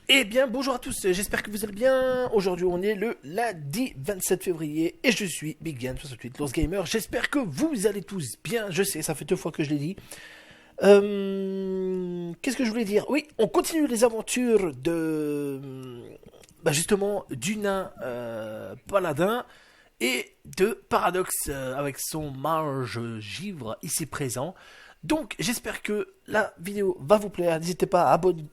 Eh bien, bonjour à tous, j'espère que vous allez bien. Aujourd'hui, on est le lundi 27 février et je suis BigGame68, Lost Gamer. J'espère que vous allez tous bien. Je sais, ça fait 2 fois que je l'ai dit. Qu'est-ce que je voulais dire? Oui, on continue les aventures de. Justement, du nain paladin et de Paradox avec son mage givre ici présent. Donc, j'espère que la vidéo va vous plaire. N'hésitez pas de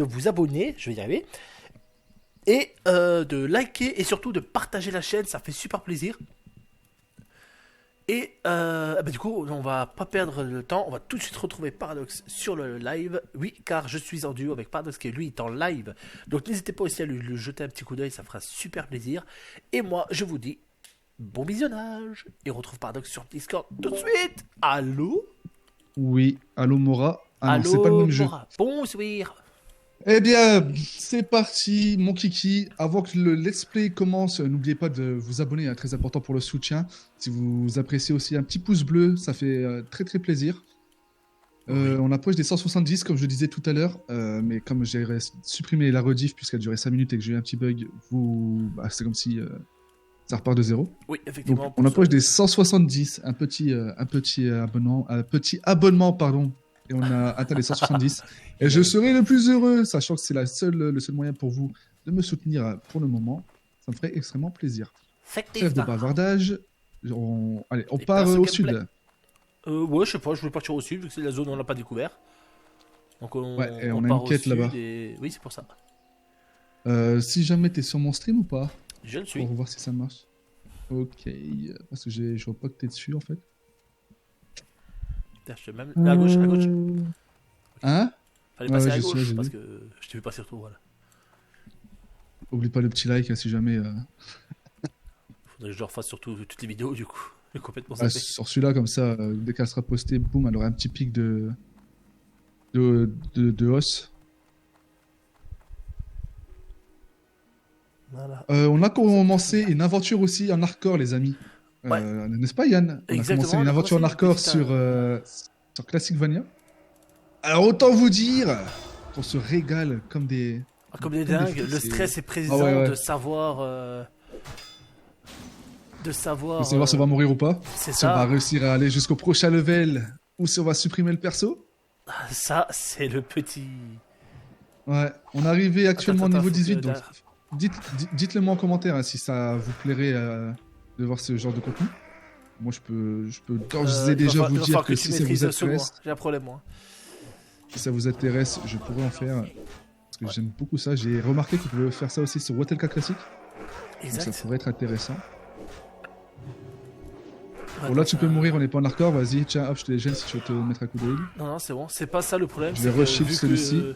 vous abonner, je vais y arriver, et de liker et surtout de partager la chaîne, ça fait super plaisir. Et du coup, on va pas perdre le temps, on va tout de suite retrouver Paradox sur le live. Oui, car je suis en duo avec Paradox qui lui est en live. Donc n'hésitez pas aussi à lui jeter un petit coup d'œil, ça fera super plaisir. Et moi, je vous dis bon visionnage et on retrouve Paradox sur Discord tout de suite. Allô? Oui, allô Mora. Ah non, c'est pas le Allô, même jeu. Mora. Bonsoir. Eh bien, c'est parti, mon kiki. Avant que le let's play commence, n'oubliez pas de vous abonner, très important pour le soutien. Si vous appréciez aussi un petit pouce bleu, ça fait très très plaisir. Oui. On approche des 170, comme je disais tout à l'heure, mais comme j'ai supprimé la rediff puisqu'elle durait 5 minutes et que j'ai eu un petit bug, c'est comme si ça repart de zéro. Oui, Donc, effectivement, on pour approche ce. des 170, un petit abonnement, pardon, et on a atteint les 170. Et je serai le plus heureux, sachant que c'est le seul moyen pour vous de me soutenir pour le moment. Ça me ferait extrêmement plaisir. Trêve de Effectivement. bavardage. Allez, on Et part place au au gameplay. sud. Ouais, je sais pas, je voulais partir au sud, vu que c'est la zone où on l'a pas découvert. Donc Ouais, et on on a une part au quête sud là-bas. et. Oui, c'est pour ça. Si jamais t'es sur mon stream ou pas, Je le pour suis. voir si ça marche. Ok, parce que je vois pas que t'es dessus en fait. Putain, je suis même. À gauche, à gauche. Ok. Hein? Fallait Ouais, passer ouais, à je suis là, gauche j'ai parce vu. que je t'ai vu passer surtout, voilà. Oublie pas le petit like si jamais. Faudrait que je refasse surtout toutes les vidéos du coup. J'ai complètement Ah, zappé. sur celui-là, comme ça, dès qu'elle sera postée, boum, elle aura un petit pic de os. Voilà. On a Tout ça, tout ça commencé bien. une aventure aussi en hardcore, les amis. Ouais, N'est-ce pas, Yann? On a commencé exactement, on une a aventure commencé en une hardcore petite. sur Classic Vania. Alors, autant vous dire qu'on se régale Comme des comme des dingues, fous. le stress est Ah ouais, présent ouais. de savoir. De De savoir. savoir si on va mourir ou pas. C'est Si on va ça. réussir à aller jusqu'au prochain level ou si on va supprimer le perso. Ça, c'est le petit. Ouais, on est arrivé actuellement au Attends, niveau faut 18, que. donc dites-le moi en commentaire hein, si ça vous plairait de voir ce genre de contenu. Moi, je peux d'ores et déjà vous Il va dire falloir que que tu si ça vous maîtrises le second, hein. intéresse, J'ai un problème, moi. si ça vous intéresse, je pourrais en faire. Parce que Ouais. j'aime beaucoup ça. J'ai remarqué qu'ils pouvaient faire ça aussi sur Wotelka classique. Donc ça Exact. pourrait être intéressant. Bon, Attends, là, tu ça. peux mourir, on n'est pas en hardcore. Vas-y, tiens, hop, je te les gêne si tu veux te mettre un coup de heal. Non, non, c'est bon. C'est pas ça le problème, Je c'est vais que rush celui-ci. vu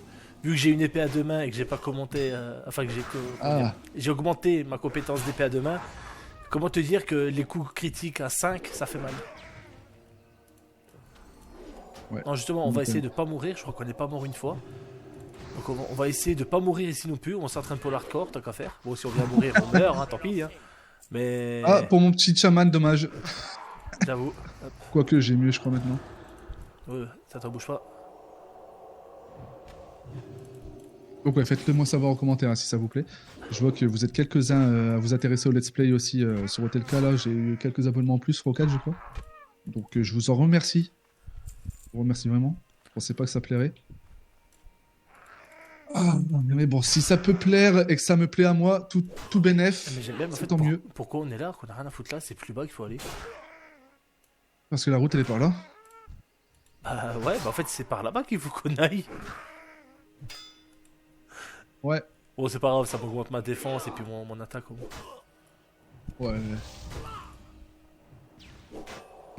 que j'ai une épée à deux mains et que j'ai pas commenté, enfin que comment dire, Ah, j'ai augmenté ma compétence d'épée à deux mains. Comment te dire que les coups critiques à 5 ça fait mal. ouais. Non, justement, on va Nickel. essayer de pas mourir. Je crois qu'on n'est pas mort une fois. Donc on va essayer de pas mourir ici non plus. On s'entraîne pour l'hardcore, tant qu'à faire. Bon, si on vient mourir, on meurt, hein, tant pis. Hein. Ah, Mais pour mon petit chaman, dommage. j'avoue. Hop. Quoique, j'ai mieux, je crois, maintenant. Ça t'en bouge pas. Donc ouais, faites-le moi savoir en commentaire hein, si ça vous plaît. Je vois que vous êtes quelques-uns à vous intéresser au let's play aussi sur Hotelka. Là, j'ai eu quelques abonnements en plus, 3 ou 4 je crois. Donc je vous en remercie. Je vous remercie vraiment. Je pensais pas que ça plairait. Ah, mais bon, si ça peut plaire et que ça me plaît à moi, tout bénef, Mais j'aime bien, mais en c'est fait, tant mieux. pourquoi on est là, qu'on a rien à foutre là, c'est plus bas qu'il faut aller. Parce que la route, elle est par là. Bah ouais, bah en fait, c'est par là-bas qu'il faut qu'on aille. Ouais. Bon, c'est pas grave, ça m'augmente ma défense et puis mon attaque au moins. Ouais.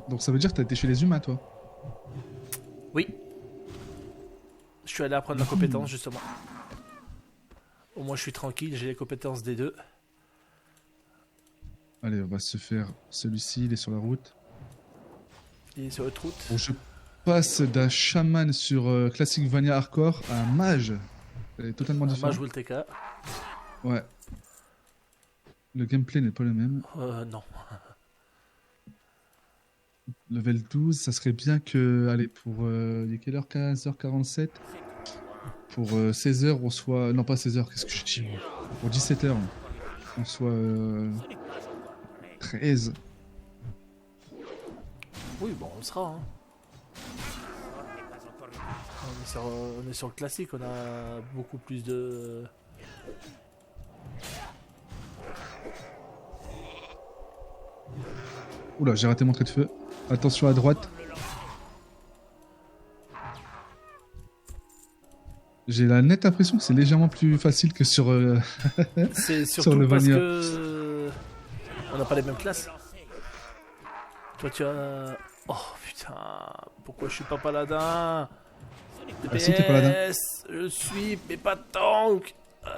Donc ça veut dire que t'as été chez les humains, toi. Oui. Je suis allé apprendre la compétence justement. Au moins je suis tranquille, j'ai les compétences des deux. Allez, on va se faire celui-ci, il est sur la route. Il est sur votre route. Bon, je passe d'un chaman sur Classic Vania Hardcore à un mage. C'est totalement Un différent. mage ou le TK. Ouais. Le gameplay n'est pas le même. Non. Level 12, ça serait bien que. Allez, pour. Il est quelle heure? 15h47. pour 16h, on soit... Non, pas 16h, qu'est-ce que je dis moi. Pour 17h, on soit 13. Oui, bon, on sera. Hein. On est sur le classique, on a beaucoup plus de... Oula, j'ai raté mon trait de feu. Attention à droite. J'ai la nette impression que c'est légèrement plus facile que sur... C'est sur surtout le parce Vanilla. que... On n'a pas les mêmes classes. Toi, tu as... Oh, putain. Pourquoi je suis pas paladin? Ah si, t'es paladin. DPS, je suis, mais pas tank. Oh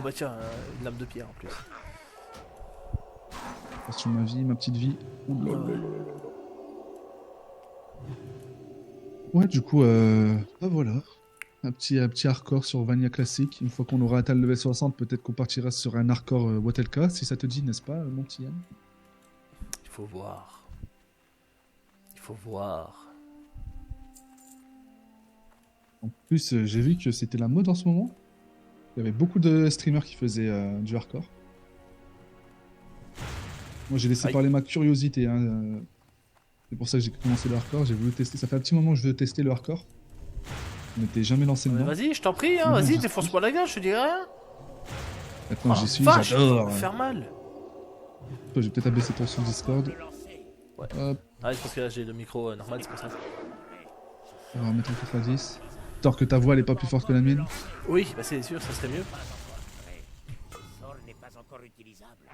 bah tiens, une lame de pierre en plus. Attention ma vie, ma petite vie. Oula, oula, oula. Ouais, du coup, bah voilà. Un petit hardcore sur Vanilla classique. Une fois qu'on aura atteint le level 60, peut-être qu'on partira sur un hardcore Watelka, si ça te dit, n'est-ce pas, mon petit Yann? Il faut voir. Il faut voir. En plus, j'ai vu que c'était la mode en ce moment. Il y avait beaucoup de streamers qui faisaient du hardcore. Moi, j'ai laissé Aïe. parler ma curiosité. Hein. C'est pour ça que j'ai commencé le hardcore. J'ai voulu tester. Ça fait un petit moment que je veux tester le hardcore. Je m'étais jamais lancé Ouais, dedans. vas-y, je t'en prie, hein, Non, vas-y, j'y défonce-moi la gueule, je te dis rien. Maintenant, Oh, j'y suis. vache, J'adore. ça va me faire mal. Je vais peut-être abaisser ton son Discord. Ouais. Hop, Ah, c'est parce que là j'ai le micro normal, c'est pour ça. on va mettre en 90. Tant que ta voix elle est pas plus forte que la mienne. Oui, bah c'est sûr, ça serait mieux.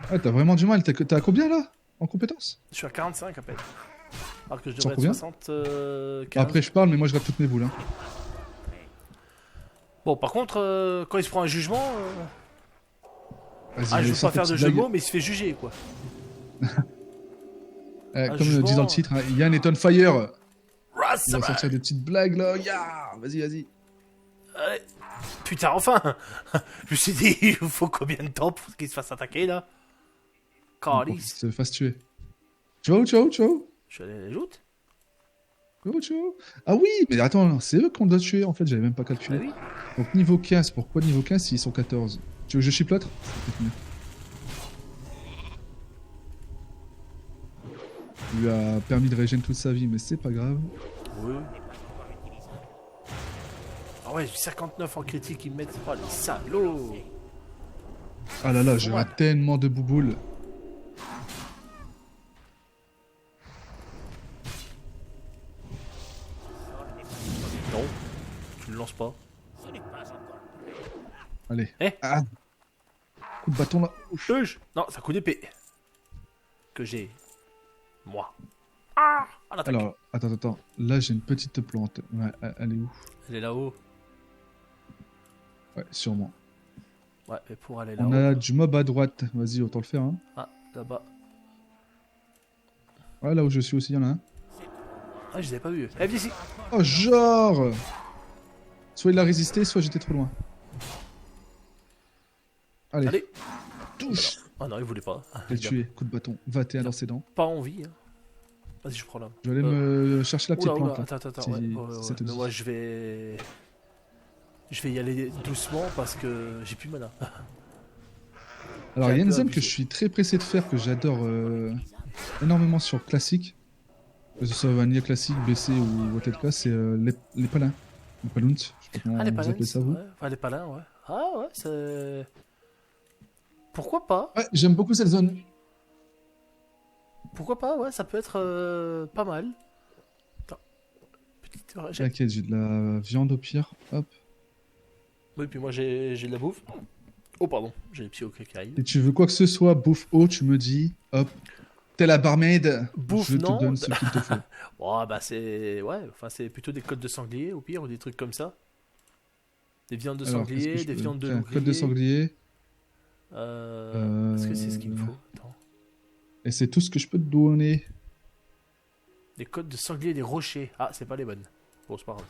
Ah, t'as vraiment du mal. T'es à combien là en compétences? Je suis à 45 à peine. Alors que je Sur devrais être combien 75. Après, je parle, mais moi je rate toutes mes boules. Hein. Bon, par contre, quand il se prend un jugement. Vas-y, Ah, je allez, veux sors pas ta faire de petite jeu de blague. mots, mais il se fait juger quoi. Comme jugement, dit dans le titre, hein, Yann est on fire. Ah, Il ça va va. sortir des petites blagues là. Yeah, vas-y, vas-y. Ouais. Putain, enfin. Je me suis dit, il faut combien de temps pour qu'il se fasse attaquer là? Pour qu'il Calice. se fasse tuer. Tu vas où, tu vas où, tu vas où? Je suis allé à la joute. Tu vas où, tu vas où? Ah oui, mais attends, c'est eux qu'on doit tuer en fait, j'avais même pas Bah calculé. oui. Donc niveau 15, pourquoi niveau 15 s'ils sont 14? Tu veux que je chip l'autre? C'est peut-être mieux. Il lui a permis de régénérer toute sa vie, mais c'est pas grave. Oui. Ah ouais, j'ai 59 en critique, ils me mettent. Oh les salauds. Ah là là, j'ai Ouais. tellement de bouboules. Non, tu le lances pas. Allez. Eh. Ah. Coup de bâton là. Ouf. Non, c'est un coup d'épée. Que j'ai. Moi. Ah, à l'attaque. Alors, attends. Là, j'ai une petite plante. Ouais, elle est où? Elle est là-haut. Ouais, sûrement. Ouais, mais pour aller On là-haut. a du mob à droite. Vas-y, autant le faire. Hein. Ah, là-bas. Ouais, là où je suis aussi, il y en a un. Ah, je les ai pas vus. Eh, viens ici. Oh, genre! Soit il a résisté, soit j'étais trop loin. Allez, Allez. touche! Ah non, il voulait pas. Je l'ai tué, coup de bâton. 21 dans ses dents. Pas envie. Hein. Vas-y, je prends là. Je vais aller me chercher la petite Oula, plante. Là. attends, Si- ouais, si ouais, ça ouais. te Mais dit. moi, je vais y aller doucement parce que j'ai plus de mana. Alors, il y a une peu zone que abusé. je suis très pressé de faire, que j'adore énormément sur classique. Que ce soit Vanilla classique, BC ou Watelka, c'est les palins. Les palunts. Je sais pas comment Ah, les vous palins, appelez ça, vous. ouais. Enfin, les palins, ouais. Ah, ouais, c'est. Pourquoi pas? Ouais, j'aime beaucoup cette zone. Pourquoi pas, ouais, ça peut être pas mal. Attends. Petite régène. T'inquiète, j'ai de la viande au pire. Hop. Oui, puis moi j'ai de la bouffe. Oh, pardon, j'ai les pieds au cacaille. Et tu veux quoi que ce soit, bouffe haut, tu me dis, hop. T'es la barmaid. Bouffe, je te non. donne ce qu'il te faut. Oh, bah c'est. Ouais, enfin, c'est plutôt des côtes de sanglier, au pire, ou des trucs comme ça. Des viandes de Alors, qu'est-ce que sanglier, je des peux- viandes de Tiens, loup côte de sanglier. Est-ce que c'est ce qu'il me faut? Attends. Et c'est tout ce que je peux te donner. Des côtes de sanglier et des rochers. Ah, c'est pas les bonnes. Bon, c'est pas grave.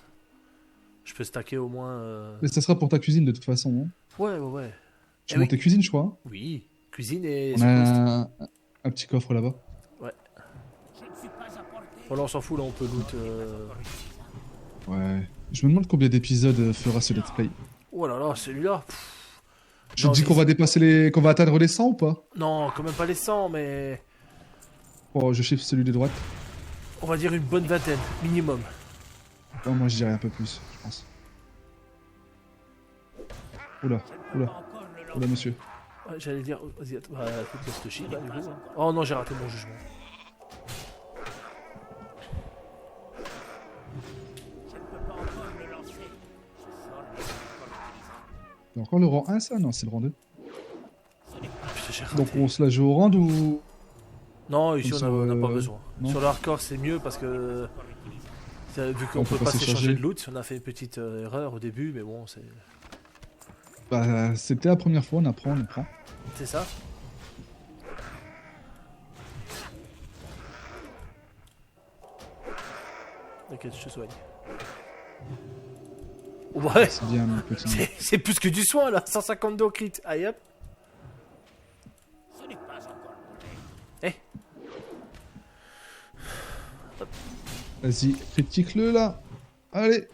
Je peux stacker au moins. Mais ça sera pour ta cuisine de toute façon. Hein. Ouais. Tu Eh montes oui. tes cuisines, je crois. Hein. Oui, cuisine et. On a un petit coffre là-bas. Bon, là, on s'en fout, là, on peut loot. Ouais. Je me demande combien d'épisodes fera ce let's play. Oh là là, celui-là. Tu te dis qu'on va dépasser qu'on va atteindre les 100 ou pas? Non, quand même pas les 100, mais... Oh, je chiffre celui de droite. On va dire une bonne vingtaine, minimum. Oh, moi, je dirais un peu plus, je pense. Oula, monsieur. Ouais, j'allais dire... Vas-y, attends, écoute, laisse te chier, là, du coup. Oh non, j'ai raté mon jugement. C'est encore le rang 1, ça? Non, c'est le rang 2. Putain, j'ai raté. Donc, on se la joue au rang ou... Non, ici, Comme on ça, n'a pas besoin. non. Sur le hardcore, c'est mieux parce que... Vu qu'on On peut peut pas pas s'échanger s'échanger. de loot, on a fait une petite erreur au début, mais bon, c'est... Bah, c'était la première fois, on apprend. C'est ça. T'inquiète, je te soigne. Ouais, C'est bien, mon petit. c'est plus que du soin là, 152 au crit. Aïe hop. Eh, Vas-y, critique-le, là. Allez.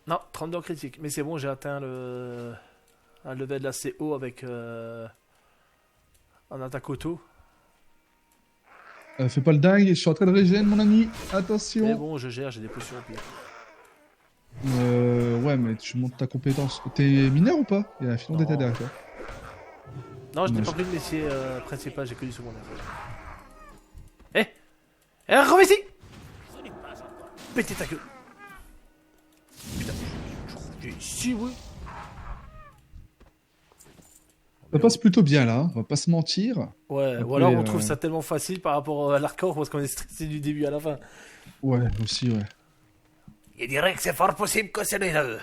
non, 32 en critique. Mais c'est bon, j'ai atteint un level assez haut avec un attaque auto. Fais pas le dingue, je suis en train de régène, mon ami. Mais Attention. bon, je gère, j'ai des potions au pire. Ouais, mais tu montes ta compétence. T'es mineur ou pas? Il y a un filon Non. d'état derrière toi. Non, je n'ai Dommage. pas pris de métier principal, j'ai que du secondaire. Eh, reviens ici. Pétez ta queue. Putain, j'ai ici, oui. Ça passe plutôt bien là, on va pas se mentir. Ouais, Après, ou alors on trouve ça tellement facile par rapport à l'hardcore parce qu'on est stressé du début à la fin. Ouais, aussi, ouais. Il dirait que c'est fort possible que c'est les deux.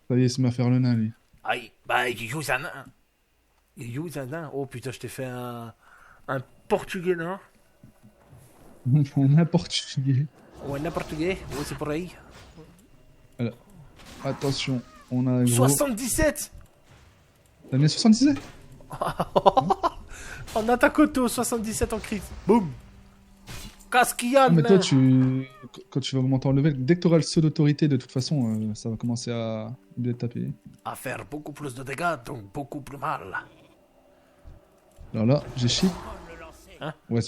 Ça y est, il se met à faire le nain, lui. Aïe, bah il use un nain. Il use un nain. Oh putain, je t'ai fait un portugais nain. N'importe qui. Ou un portugais, oui c'est pareil. Attention, on a un gros... 77. T'as mis 77? En attaque auto, 77 en crit. Boum. Qu'est-ce qu'il y a, Ah, mais nain toi, quand tu vas augmenter en level, dès que t'auras le saut d'autorité, de toute façon, ça va commencer à bien te taper. À faire beaucoup plus de dégâts, donc beaucoup plus mal. Alors là, j'ai shit. Hein? Ouais,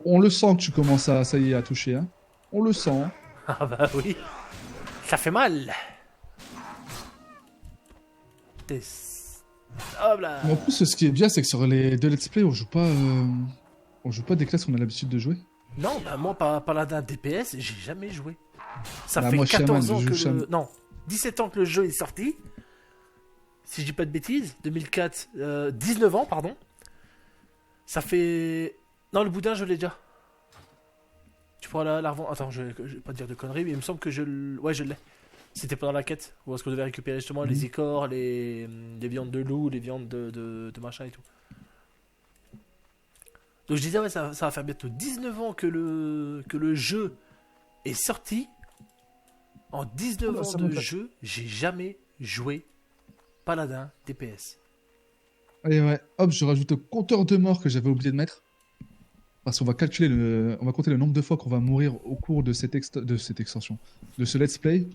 on le sent que tu commences à, ça y est, à toucher, hein. On le sent. Hein. Ah bah oui. Ça fait mal. Hop là. Mais en plus, ce qui est bien, c'est que sur les deux let's play, on joue pas des classes qu'on a l'habitude de jouer. Non, bah moi, Paladin DPS, j'ai jamais joué. Ça Bah, fait moi, 14 Shaman, ans je que joue Shaman. Non, 17 ans que le jeu est sorti. Si je dis pas de bêtises, 2004, 19 ans, pardon. Ça fait... Non, le boudin, je l'ai déjà. Tu pourras la revendre. Attends, je vais pas dire de conneries, mais il me semble que ouais, je l'ai. C'était pendant la quête, où est-ce qu'on devait récupérer justement les icors, les viandes de loup, les viandes de machin et tout. Donc je disais, ouais, ça va faire bientôt 19 ans que le jeu est sorti. En 19 ans ça de me fait- jeu, j'ai jamais joué Paladin DPS. Allez, ouais. Hop, je rajoute au compteur de mort que j'avais oublié de mettre. Parce qu'on va calculer on va compter le nombre de fois qu'on va mourir au cours de cette extension. De ce let's play.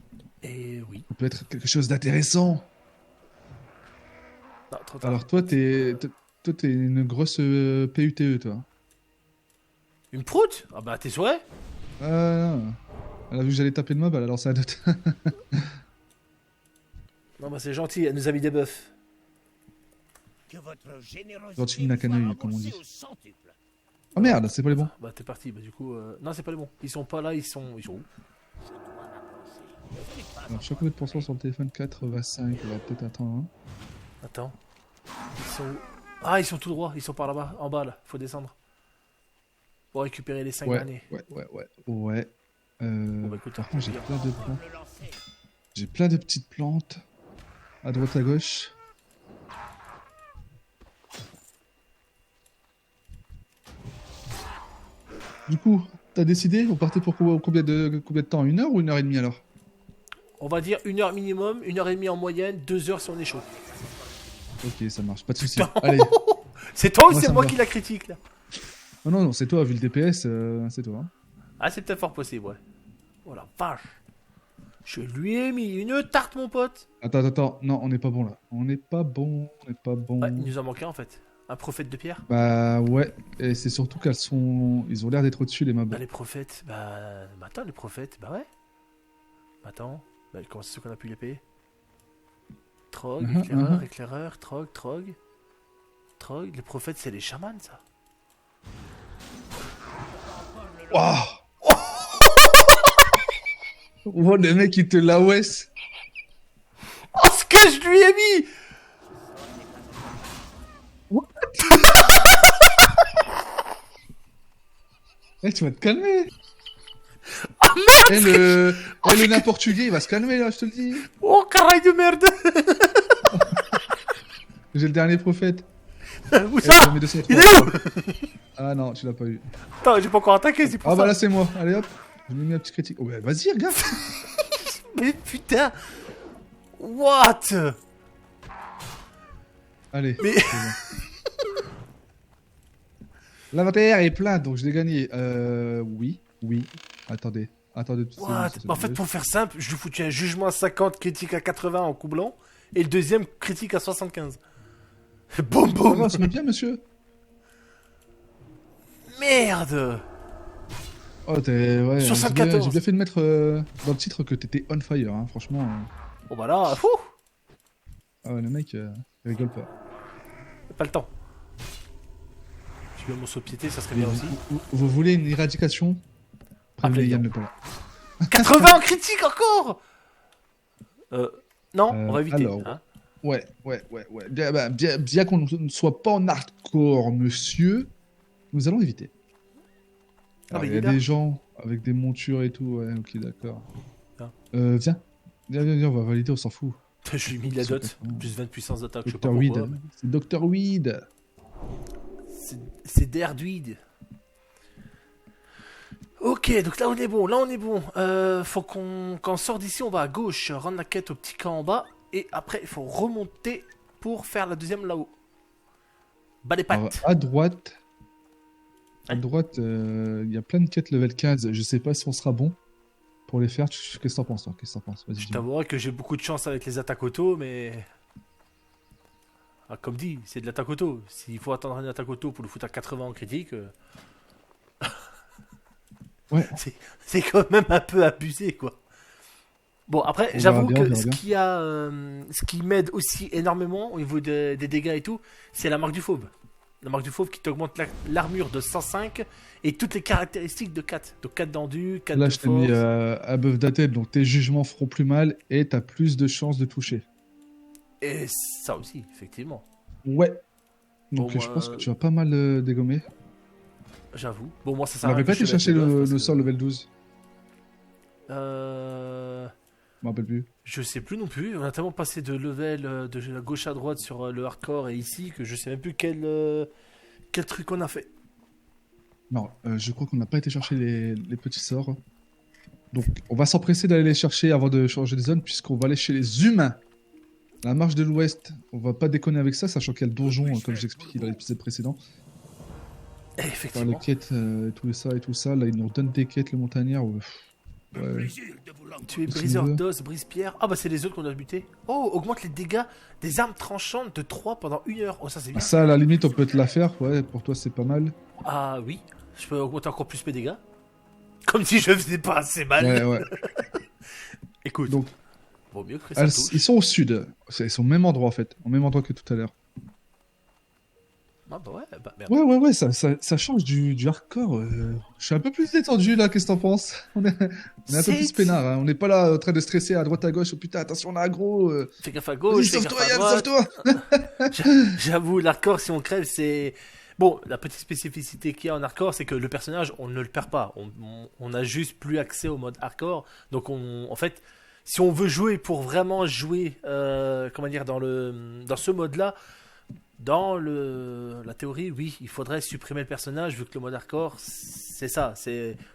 Et oui. Ça peut être quelque chose d'intéressant. Non, trop tard. Alors toi, t'es une grosse PUTE, toi. Une proute? Ah bah t'es souhait? Non. Elle a vu que j'allais taper de mob, elle a lancé un dot. Non bah c'est gentil, elle nous a mis des buffs. Que votre générosité Gentil Nakanoï, comme on dit. au centuple. Oh merde, c'est pas les bons. Bah t'es parti, bah du coup... Non c'est pas les bons. Ils sont pas là, ils sont où? Alors, je suis à combien de pourcents sur le téléphone? 85, on va peut-être attendre. Hein. Attends. Ils sont où? Ah, ils sont tout droit, ils sont par là-bas, en bas là, faut descendre. Pour récupérer les 5 derniers. Ouais. Bah écoute, Par contre, j'ai regarde. plein de plantes. J'ai plein de petites plantes. À droite, à gauche. Du coup, t'as décidé? On partait pour combien de temps? 1 heure ou 1 heure et demie alors? On va dire 1 heure minimum, 1 heure et demie en moyenne, 2 heures si on est chaud. Ok, ça marche, pas de soucis. Allez. C'est toi ou Moi, c'est ça moi me va. qui la critique là? Non, c'est toi, vu le DPS, c'est toi. Hein. Ah, c'est peut-être fort possible, ouais. Oh la vache. Je lui ai mis une tarte, mon pote. Attends. Non, on n'est pas bon là. On n'est pas bon. Ouais, il nous en manquait en fait. Un prophète de pierre. Bah ouais. Et c'est surtout qu'elles sont. Ils ont l'air d'être au-dessus, les mobs. Bah, les prophètes. Bah attends, les prophètes. Bah ouais. Attends. Bah, comment c'est ce qu'on a pu les payer? Trog, éclaireur, Trog. Les prophètes, c'est les chamans, ça. Waouh. Oh, le mec, il te la wesh. Oh, ce que je lui ai mis! Eh, tu vas te calmer. Ah merde! Le nain portugais, il va se calmer là, je te le dis. Oh, carré de merde! J'ai le dernier prophète. Où Eh, ça? j'en mets 203. Il est où? Ah non, tu l'as pas eu. Attends, j'ai pas encore attaqué, c'est pour Ah ça. bah là, c'est moi. Allez hop. Je me mets un petit critique. Oh, bah, vas-y, regarde. Mais putain! What? Allez. Mais- c'est bon. L'inventaire est plein, donc je l'ai gagné. Oui. Attendez. What? En fait, pour faire simple, je lui foutais un jugement à 50, critique à 80 en coup blanc, et le deuxième critique à 75. Boum boum! Oh, ça va bien, monsieur. Merde! Oh, t'es. Ouais, 74. j'ai bien fait de mettre dans le titre que t'étais on fire, hein, franchement. Bon bah là, fou! Ah ouais, le mec, il rigole pas. Pas le temps. J'ai bien mon saut de piété, ça serait bien aussi. Vous voulez une éradication? Prévenez Appelez Yann Yann. le Pala. 80 en critique encore! Non, on va éviter. alors, hein. Ouais. Bien qu'on ne soit pas en hardcore, monsieur, nous allons éviter. Ah, Alors, bah, il il y est a là. des gens avec des montures et tout, ouais, ok, d'accord. Ah. Viens, on va valider, on s'en fout. Je lui ai mis la dot, Complètement. plus 20 de puissance d'attaque, je sais pas Dr. Weed, pourquoi. c'est Dr. Weed. C'est d'Erdweed. Ok, donc là on est bon, faut quand on sort d'ici, on va à gauche, rendre la quête au petit camp en bas, et après il faut remonter pour faire la deuxième là-haut. Bas les Alors, pattes. à droite, il y a plein de quêtes level 15, je sais pas si on sera bon pour les faire. Qu'est-ce que t'en penses, toi? Vas-y, Je dis-moi. t'avouerai que j'ai beaucoup de chance avec les attaques auto, mais... Ah, comme dit, c'est de l'attaque auto. S'il faut attendre une attaque auto pour le foutre à 80 en critique... Ouais. C'est quand même un peu abusé, quoi. Bon, après, On j'avoue verra bien, que on verra ce qui m'aide aussi énormément au niveau des dégâts et tout, c'est la marque du fauve. La marque du fauve qui t'augmente l'armure de 105 et toutes les caractéristiques de 4. Donc 4 d'endu, 4 Là, de je t'ai mis force. above dated, donc tes jugements feront plus mal et t'as plus de chances de toucher. Et ça aussi, effectivement. Ouais. Donc Bon, je moi, pense que tu vas pas mal dégommer. J'avoue. Bon, moi, ça On sert à avait rien pas que été je mette chercher le buff le parce que- sort level 12. Je me rappelle plus. Je sais plus non plus. On a tellement passé de level de la gauche à droite sur le hardcore et ici que je sais même plus quel truc on a fait. Non, je crois qu'on n'a pas été chercher les petits sorts. Donc on va s'empresser d'aller les chercher avant de changer de zone puisqu'on va aller chez les humains. La marche de l'ouest, on va pas déconner avec ça, sachant qu'il y a le donjon, comme j'expliquais dans l'épisode précédent. Et Faire les effectivement. quêtes, tout ça, là ils nous redonnent des quêtes, le montagnard. Ouais. Plaisir de vous l'entendre. Tu es Qu'est-ce briseur qu'il veut d'os, brise-pierre. Ah bah c'est les autres qu'on a buté. Oh, augmente les dégâts des armes tranchantes de 3 pendant 1 heure. Oh ça c'est bien. Ça, à la limite, on peut te la faire, ouais, pour toi c'est pas mal. Ah oui, je peux augmenter encore plus mes dégâts. Comme si je faisais pas assez mal. Ouais. Écoute, Donc, vaut mieux que ça elles- touche. ils sont au sud. Ils sont au même endroit en fait, au même endroit que tout à l'heure. Ah bah ouais, bah merde. Ouais, ça change du hardcore. Je suis un peu plus détendu là, qu'est-ce que t'en penses? On est un peu C'est- plus peinard, hein. On n'est pas là en train de stresser à droite à gauche. Oh putain, attention, on a aggro. Fais gaffe à Vas-y, gauche, fais sauve-toi, gaffe à Yann, droite. sauve-toi. J'avoue, l'hardcore, si on crève, c'est... Bon, la petite spécificité qu'il y a en hardcore, c'est que le personnage, on ne le perd pas. On a juste plus accès au mode hardcore. Donc, en fait, si on veut jouer pour vraiment jouer, comment dire, dans ce mode-là, dans la théorie, oui, il faudrait supprimer le personnage, vu que le mode hardcore, c'est ça.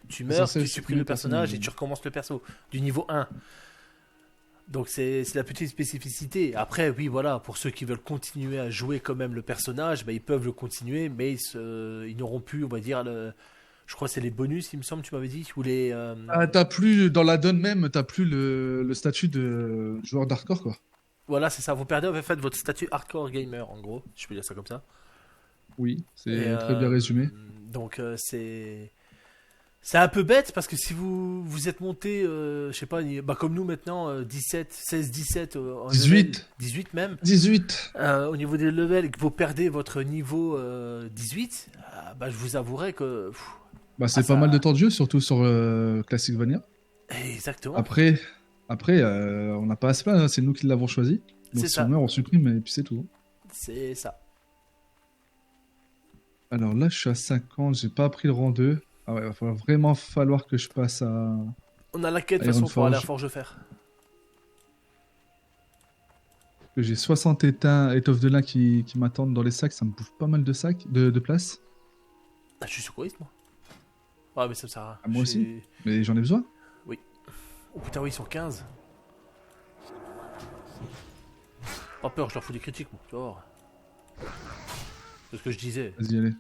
Tu meurs, censé tu supprimes le personnage et personnage. tu recommences le perso, du niveau 1. Donc c'est la petite spécificité. Après, oui, voilà, pour ceux qui veulent continuer à jouer quand même le personnage, bah, ils peuvent le continuer, mais ils n'auront plus, on va dire, Je crois que c'est les bonus, il me semble, tu m'avais dit. Ou les. Ah, t'as plus, dans la donne même, t'as plus le statut de joueur d'hardcore, quoi. Voilà, c'est ça. Vous perdez en fait votre statut hardcore gamer, en gros. Je peux dire ça comme ça. Oui, c'est Et, très bien résumé. Donc c'est. C'est un peu bête parce que si vous êtes monté, je sais pas, bah comme nous maintenant, 17, 16, 17, en 18. level, 18 même, 18. au niveau des levels et que vous perdez votre niveau 18, bah je vous avouerai que. Bah, c'est Ah, pas ça- mal de temps de jeu, surtout sur Classic-Vania. Exactement. Après, on n'a pas à se plaindre, hein, c'est nous qui l'avons choisi. Donc C'est si ça. on meurt, on supprime et puis c'est tout. C'est ça. Alors là, je suis à 50, j'ai pas pris le rang 2. Ah ouais, vraiment falloir que je passe à... On a la quête de toute Iron façon pour aller à Forge. Forge Fer. que j'ai 60 étoffes de lin qui m'attendent dans les sacs, ça me bouffe pas mal de sacs, de place. Ah, je suis secouriste moi. Ah, mais ça me sert à rien. Ah, moi J'ai- aussi. Mais j'en ai besoin. Oh putain, oui, ils sont 15. Pas peur, je leur fous des critiques, moi. Tu vas voir. C'est ce que je disais. Vas-y, allez.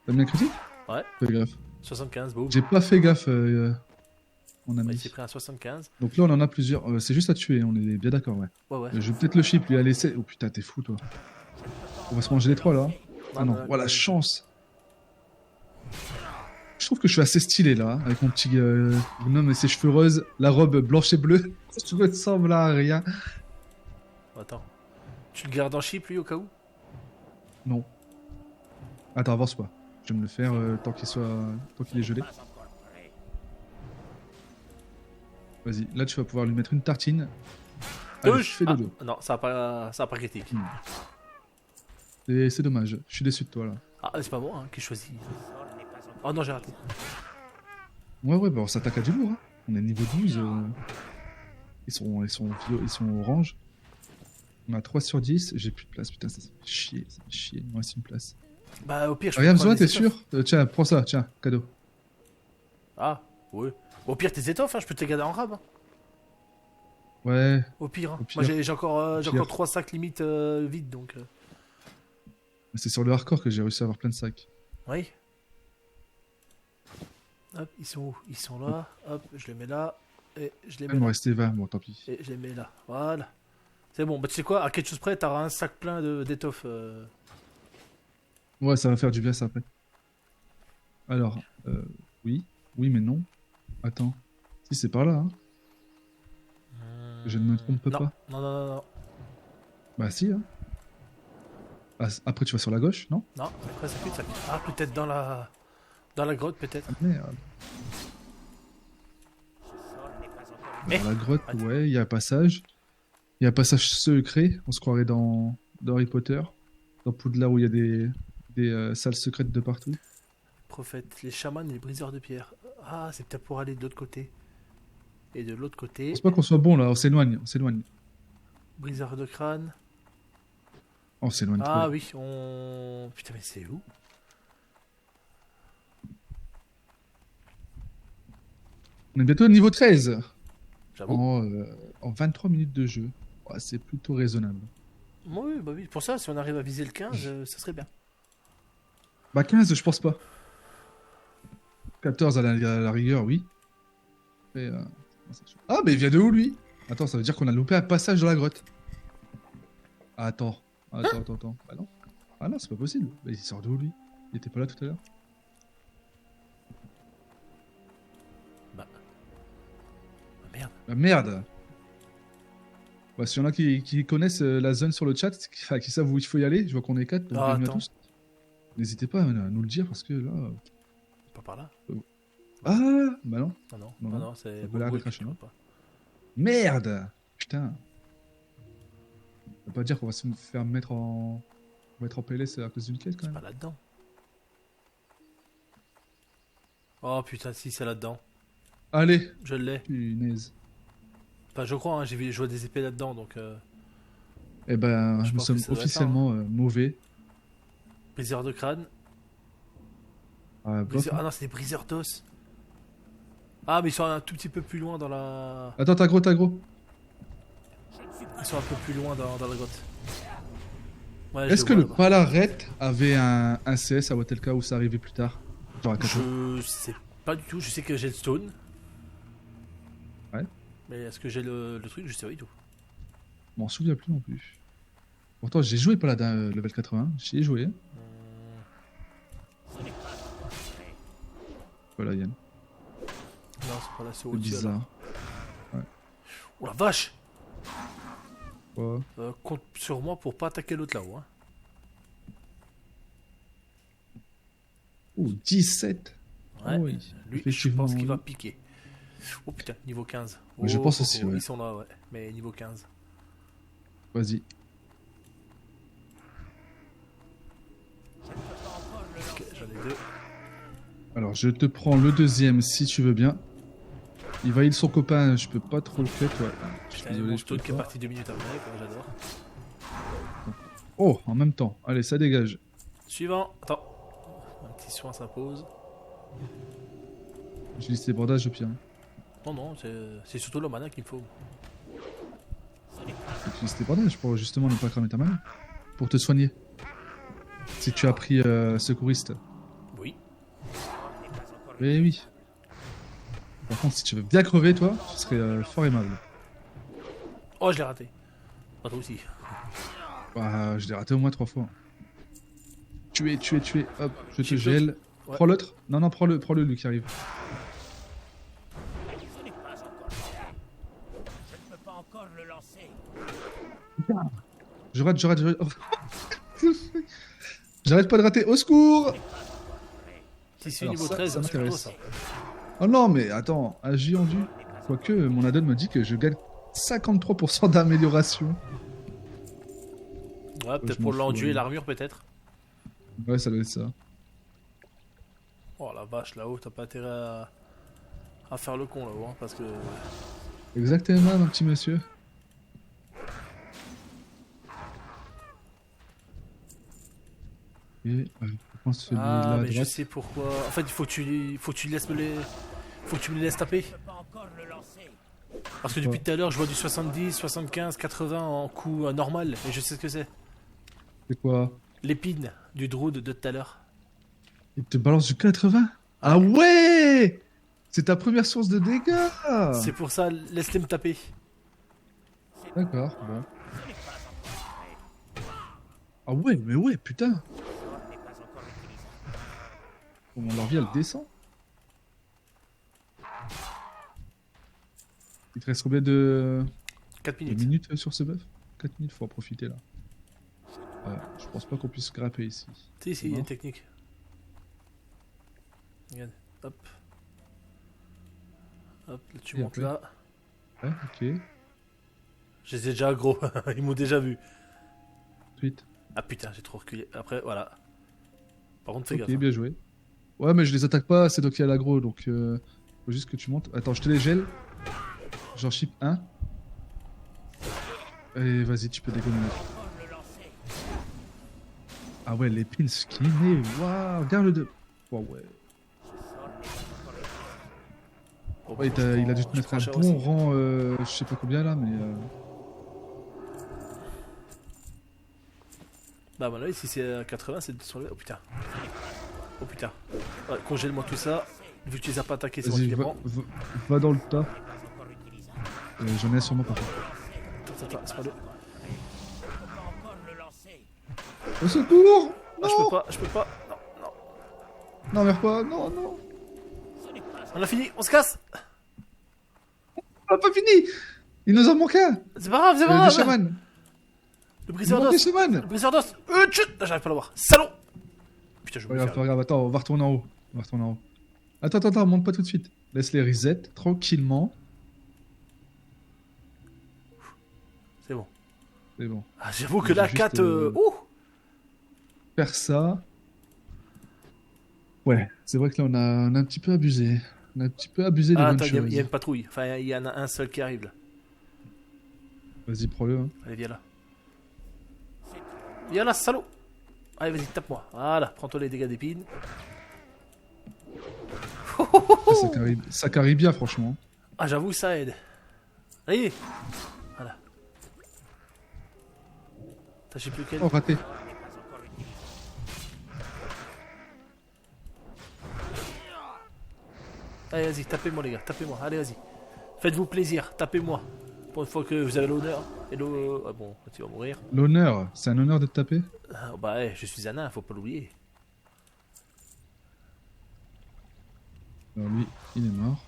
T'as mis un critique? Ouais. Fais gaffe. 75, boum. J'ai pas fait gaffe, mon Ouais, ami. il s'est pris un 75. Donc là, on en a plusieurs. C'est juste à tuer, on est bien d'accord, ouais. Ouais, ouais. Je vais peut-être le chip, lui, à laisser. Oh putain, t'es fou, toi. On va se manger les trois, là. Ah non, voilà, chance. Je trouve que je suis assez stylé, là, hein, avec mon petit gnome et ses cheveux roses, la robe blanche et bleue. Je ressemble à rien. Attends. Tu le gardes en chip, lui, au cas où? Non. Attends, avance pas. Je vais me le faire tant qu'il est gelé. Vas-y, là tu vas pouvoir lui mettre une tartine. Allez, Touche. fais dodo. Non, ça a pas critique. C'est dommage, je suis déçu de toi là. Ah, c'est pas moi hein, qui choisis. Oh non, j'ai raté. Ouais, bah on s'attaque à du lourd. Hein. On est niveau 12. Ils sont orange. On a 3 sur 10. J'ai plus de place, putain, ça fait chier. Ça fait chier. Il me reste une place. Bah, au pire, je Rien peux besoin, prendre t'es les étoffes. sûr Tiens, prends ça, tiens, cadeau. Ah, ouais. Au pire, tes étoffes, hein, je peux te les garder en rab. Hein. Ouais, Au pire. Hein. Au pire. Moi, j'ai encore, Au pire. 3 sacs limite vides, donc. c'est sur le hardcore que j'ai réussi à avoir plein de sacs. Oui. Hop, ils sont où? Ils sont là. Hop, je les mets là. Et je les Il mets me là. restait 20, bon tant pis. Et je les mets là. Voilà. C'est bon. Bah, tu sais quoi? À quelque chose près, t'auras un sac plein d'étoffes. Ouais, ça va faire du bien ça après. Alors, oui, mais non. Attends, si c'est par là, hein. Je ne me trompe non. pas. Non. Bah si, hein. Ah, après tu vas sur la gauche, non? Non, après, ça pue, ça pue. Ah, peut-être dans la grotte, peut-être. Ah, merde. Mais- Dans la grotte, Attends. ouais, il y a un passage. Il y a un passage secret, on se croirait dans Harry Potter. Dans Poudlard où il y a des salles secrètes de partout. Prophète, les chamans et les briseurs de pierre. Ah, c'est peut-être pour aller de l'autre côté. Et de l'autre côté, Je pense pas qu'on soit bon là, on s'éloigne. briseur de crâne. On s'éloigne Ah trop. oui, on. Putain, mais c'est où? On est bientôt au niveau 13. J'avoue. En 23 minutes de jeu. Ouais, c'est plutôt raisonnable. Oui, bah oui. Pour ça, si on arrive à viser le 15, ça serait bien. Bah 15, je pense pas. 14 à la rigueur, oui. Et, ah, mais il vient de où, lui? Attends, ça veut dire qu'on a loupé un passage dans la grotte. Ah, attends. Bah non. Ah non, c'est pas possible. Bah, il sort de où, lui? Il était pas là tout à l'heure? Ah, merde. Bah merde. Bah, s'il y en a qui connaissent la zone sur le chat, qui savent où il faut y aller, je vois qu'on est 4, donc Ah, bienvenue à attends. tous. N'hésitez pas à nous le dire, parce que là... Pas par là. Ah, bah non. Non, c'est. Ça peut l'air bon, d'être un chemin. pas. Merde! Putain. Ça veut pas dire qu'on va se faire mettre en PLS à cause d'une quête quand C'est même. pas là-dedans. Oh putain, si, c'est là-dedans. Allez! Je l'ai. Punaise. Enfin, je crois, hein, j'ai vu jouer des épées là-dedans, donc. Eh ben, Je nous pense sommes que ça doit être officiellement mauvais. Briseur de crâne. Ah, bloc, Ah non, c'est des briseurs d'os. Ah, mais ils sont un tout petit peu plus loin dans la. Attends, t'as gros. Ils sont un peu plus loin dans la grotte. Ouais, je Est-ce le que vois le là-bas. Palaret avait un CS à Watelka où ça arrivait plus tard? Genre à 4 Je sais pas du tout, je sais que j'ai le stone. Ouais. Mais est-ce que j'ai le truc? Je sais pas du tout. Je m'en souviens plus non plus. Pourtant, j'ai joué Paladin level 80. J'y ai joué. Voilà, Yann. Non, c'est pas là, c'est C'est au-dessus. alors. bizarre. Oh la vache! Quoi? Compte sur moi pour pas attaquer l'autre là-haut. Hein. Oh, 17. Ouais. Ah oui. Lui, je Effectivement, pense qu'il va oui. piquer. Oh putain, niveau 15. Ouais, je pense aussi, ouais. Ils sont là, ouais. Mais niveau 15. Vas-y. Ok, j'en ai deux. Alors, je te prends le deuxième si tu veux bien. Il va heal son copain, je peux pas trop le faire, ouais. Je suis Putain, désolé, mon je peux stone qui est pas. parti 2 minutes après, quoi, j'adore. Oh, en même temps. Allez, ça dégage. Suivant. Attends. Un petit soin s'impose. Je lisse les bandages au pire. Non, non, c'est surtout le mana qu'il me faut. Je lisse les bandages pour justement ne pas cramer ta main. Pour te soigner. Si tu as pris secouriste. Oui. Eh oui. Par contre, si tu veux bien crever, toi, ce serait fort aimable. Oh, je l'ai raté. Pas toi aussi. Bah, je l'ai raté au moins 3 fois. Tuer. Hop, je te J'ai gèle. Ouais. Prends l'autre. Non, prends-le, lui qui arrive. Ce n'est pas encore fait. Je ne peux pas encore le lancer. Je rate. J'arrête pas de rater. Au secours! Si, Alors, niveau ça, 13, ça c'est plutôt m'intéresse. ça. Oh non, mais attends, agi endu. Quoique, mon addon me dit que je gagne 53% d'amélioration. Ouais, peut-être je pour m'en l'enduit fous, et ouais. l'armure, peut-être. Ouais, ça doit être ça. Oh la vache, là-haut, t'as pas intérêt à faire le con là-haut, hein, parce que. Exactement, mon petit monsieur. Et je pense celui-là Ah, à mais je droite. sais pourquoi. En fait, il faut que tu laisses me les. Faut que tu me les laisses taper. Je ne peux pas encore le lancer. Parce que depuis tout à l'heure, je vois du 70, 75, 80 en coup normal, et je sais ce que c'est. C'est quoi? L'épine du druide de tout à l'heure. Il te balance du 80? Ah ouais! C'est ta première source de dégâts! C'est pour ça, laisse-les me taper. D'accord, bon. Ah ouais, mais ouais, putain! Comment leur vie elle descend? Il te reste combien de 4 de minutes. minutes sur ce buff? 4 minutes, faut en profiter là. Je pense pas qu'on puisse grapper ici. Si, si, il y a une technique. Regarde, hop. Hop, là, tu Et montes après là. Ouais, ok. Je les ai déjà gros, ils m'ont déjà vu. Ensuite. Ah putain, j'ai trop reculé. Après, voilà. Par contre, fais Ok, gaffe. Hein. bien joué. Ouais, mais je les attaque pas, c'est donc il y a l'aggro, donc faut juste que tu montes. Attends, je te les gèle. J'en chip un. Et vas-y, tu peux dégonner. Ah ouais, l'épine skinée, waouh, regarde le 2. Wow, ouais. Bon, Ouais, il a dû te je mettre prends un cher bon aussi. rang, je sais pas combien là, mais. Bah, voilà, ici c'est à 80, c'est sur le. Oh putain. Oh putain. Ouais, congèle-moi tout ça. Vu que tu les as pas attaqués, c'est moi qui Vas-y, les va, prends. va dans le tas. J'en ai sûrement pas fait. Attends, c'est pas l'eau. Au secours! Ah, Non! je peux pas. Non, non. Non, meurs pas, non! On a fini, on se casse. On a pas fini! Il nous en manque un! C'est pas grave, c'est Des pas grave. chamans! Le Il nous briseur manque des d'os. chamans! Le briseur d'os. Chut. Ah, j'arrive pas à l'avoir. Salaud. Putain, je Pas me grave, faire. pas grave, attends, on va retourner en haut. Attends, monte pas tout de suite. Laisse les reset tranquillement. C'est bon. C'est bon. Ah, j'avoue que J'ai la juste, 4. Ouh. Faire ça. Ouais, c'est vrai que là on a un petit peu abusé. On a un petit peu abusé des Ah, bonnes attends, il choses. y a une patrouille. Enfin, il y en a un seul qui arrive là. Vas-y, prends-le. Hein. Allez, viens là. Viens là, salaud. Allez, vas-y, tape-moi. Voilà, prends-toi les dégâts d'épine. Ça carry bien, franchement. Ah, j'avoue, ça aide. Allez. Voilà. T'as je sais plus quel. Oh, raté. Allez, vas-y, tapez-moi, les gars, tapez-moi. Allez, vas-y. Faites-vous plaisir, tapez-moi. Pour une fois que vous avez l'honneur. Et le. Ah bon, tu vas mourir. L'honneur, c'est un honneur de te taper? Ah, bah, ouais, je suis un nain, faut pas l'oublier. Alors lui, il est mort.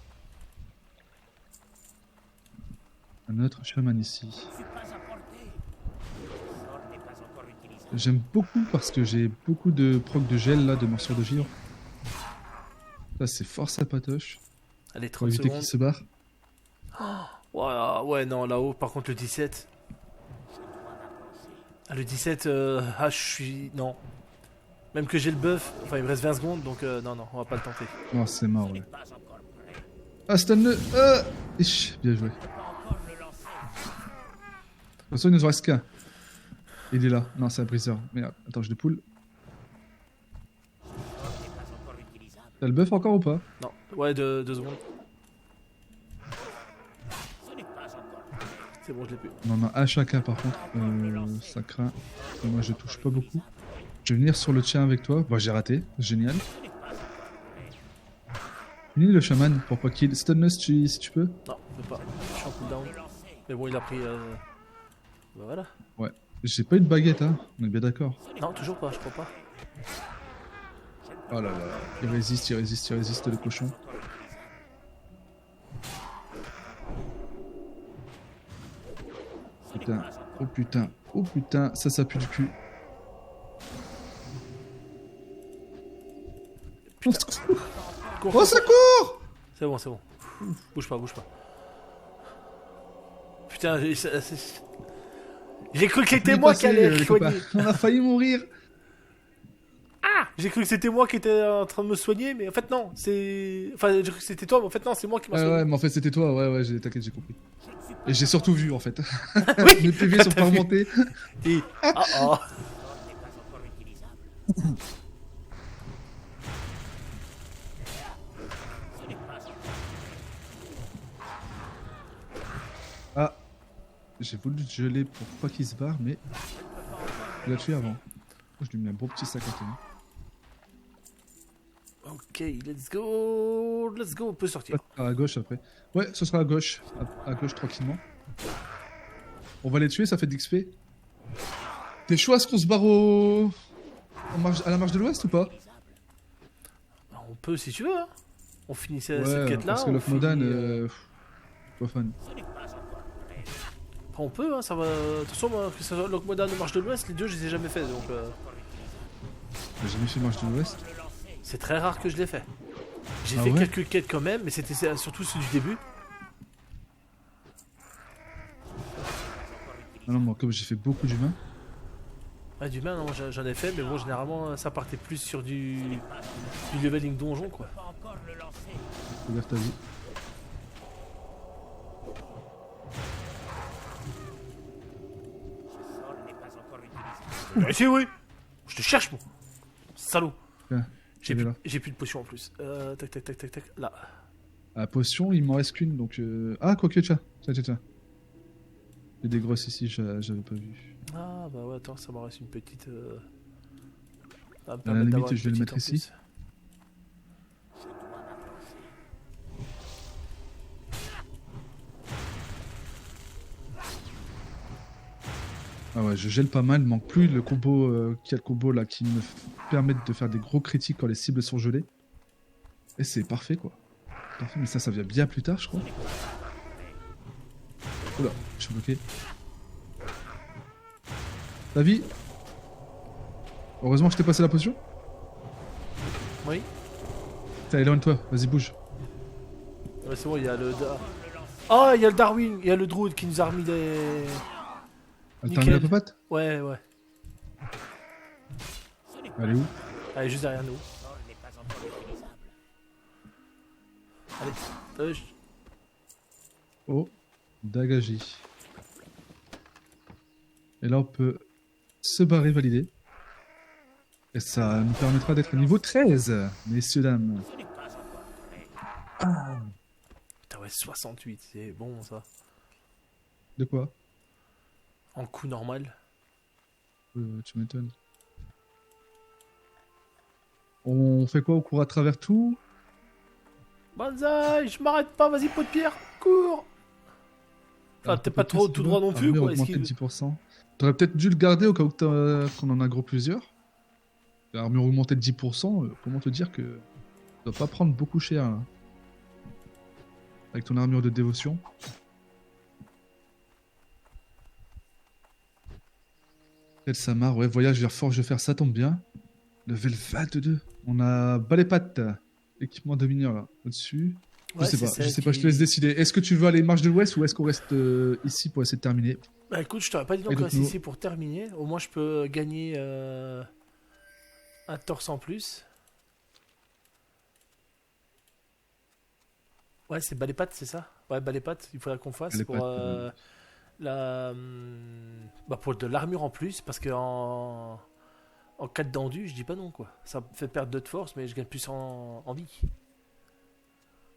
Un autre chaman ici. Je suis pas à portée. Le sort n'est pas encore utilisable. J'aime beaucoup parce que j'ai beaucoup de proc de gel là, de morsure de givre. Ça c'est fort sapatoche. Allez, Pour 30 éviter secondes. qu'il se barre. Ouais, ouais, non, là-haut, par contre, le 17. Ah, le 17, ah, je suis. Non. Même que j'ai le buff, enfin, il me reste 20 secondes, donc non, non, on va pas le tenter. Oh, c'est mort, ouais. Pas encore prêt. Ah, stun-le. Ah Ish, bien joué. De Pas encore le lancer. toute façon, il nous en reste qu'un. Il est là. Non, c'est un briseur. Merde, attends, je le pull. Le sort n'est pas encore utilisable. T'as le buff encore ou pas? Non, ouais, 2 secondes. Ce n'est pas encore prêt. C'est bon, je l'ai plus. On en a un chacun par contre. Ça craint. Et moi, je touche pas beaucoup. Je vais venir sur le tien avec toi. Bah, j'ai raté. Génial. Finis le chaman pour pas qu'il stun si tu peux. Non, je peux pas. Je suis en cooldown. Mais bon, il a pris. Bah voilà. Ouais. J'ai pas eu de baguette, hein. On est bien d'accord. Non, toujours pas, je crois pas. Oh là là. Il résiste, il résiste, il résiste le cochon. Putain. Oh putain. Oh putain. Ça pue du cul. Oh, secours. Cours, Oh, cours, ça cours. court. C'est bon, c'est bon. Bouge pas, bouge pas. Putain, j'ai cru que c'était moi qui allais les soigner. copains. On a failli mourir. Ah, j'ai cru que c'était moi qui étais en train de me soigner, mais en fait non, c'est... Enfin, j'ai cru que c'était toi, mais en fait non, c'est moi qui m'a Ouais, soigné. ouais, mais en fait c'était toi, ouais, t'inquiète, j'ai compris. Et j'ai surtout vu en fait. Oui. Mes PV sont pas remontés. Et... Ah, ah. Le sort n'est pas encore utilisable. Ce n'est pas encore. Ah, j'ai voulu le geler pour pas qu'il se barre, mais il l'a tué avant. Je lui ai mis un bon petit sac à tenir. Ok, let's go, on peut sortir. À gauche après. Ouais, ce sera à gauche. À gauche tranquillement. On va les tuer, ça fait de l'XP. T'es chaud à ce qu'on se barre à la marche de l'Ouest ou pas? On peut si tu veux, hein. On finit cette Ouais, quête-là. parce que on Lokmodan, finit, pas fan. Après, on peut, hein, ça va... De toute façon, moi, que ce soit Lokmodan ou Marche de l'Ouest, les deux, je les ai jamais fait, donc... J'ai jamais fait marche de l'Ouest. C'est très rare que je l'ai fait. J'ai Ah fait ouais quelques quêtes quand même, mais c'était surtout ceux du début. Ah non, moi, comme j'ai fait beaucoup d'humains. Ah, d'humain, non, j'en ai fait, mais bon, généralement, ça partait plus sur du leveling donjon, quoi. Pas encore le lancer. Fais gaffe ta vie. Ce sort n'est pas encore utilisable. Mais si, oui. Je te cherche, moi. Salaud. Tiens, J'ai il est plus, là. j'ai plus de potions en plus. Tac, tac, tac, tac, tac. Là. À potion, il m'en reste qu'une, donc... Ah, quoique, tiens. Tiens. Il y a des grosses ici, j'avais pas vu. Ah, bah ouais, attends, ça m'en reste une petite. Ça va me À la permettre d'avoir limite, une je vais le petite mettre en ici. plus. Je dois m'avancer. Ah ouais, je gèle pas mal, il manque plus le combo, quel combo là qui me permet de faire des gros critiques quand les cibles sont gelées. Et c'est parfait quoi. Parfait, mais ça vient bien plus tard je crois. Oula, je suis bloqué. Ta vie. Heureusement que je t'ai passé la potion. Oui. Tiens, éloigne-toi, vas-y bouge. Ouais, c'est bon, il y a le. Ah, il y a le Darwin, il y a le Druid qui nous a remis des. Elle Nickel. termine la papate. Ouais, ouais. Elle est où? Elle est juste derrière nous. Le sort n'est pas encore utilisable. Allez. Oh, Dagaji. Et là on peut se barrer valider. Et ça nous permettra d'être niveau 13, messieurs dames. Ce n'est pas encore prêt. Putain, ouais, 68, c'est bon ça. De quoi? En coup normal. Tu m'étonnes. On fait quoi? On court à travers tout? Banzai, je m'arrête pas, vas-y, pot de pierre, cours. Ah, t'es pas trop tout droit non plus, Armure quoi. augmentée de 10%. T'aurais peut-être dû le garder au cas où qu'on en a gros plusieurs. L'armure augmentée de 10%, comment te dire que ça doit pas prendre beaucoup cher là. Avec ton armure de dévotion. El Samar, ouais, voyage vers Forge de Fer, ça tombe bien. Level 22. On a Balai-Pattes, équipement de mineur là, au-dessus. Ouais, je sais pas, je te laisse décider. Est-ce que tu veux aller marche de l'Ouest ou est-ce qu'on reste ici pour essayer de terminer? Bah écoute, je t'aurais pas dit donc donc reste nous- ici pour terminer. Au moins, je peux gagner un torse en plus. Ouais, c'est bas les pattes, c'est ça? Ouais, bas les pattes, il faudra qu'on fasse pour Balai-Pattes, bah pour de l'armure en plus, parce que en cas de dendu, je dis pas non quoi. Ça me fait perdre 2 de force, mais je gagne plus en vie.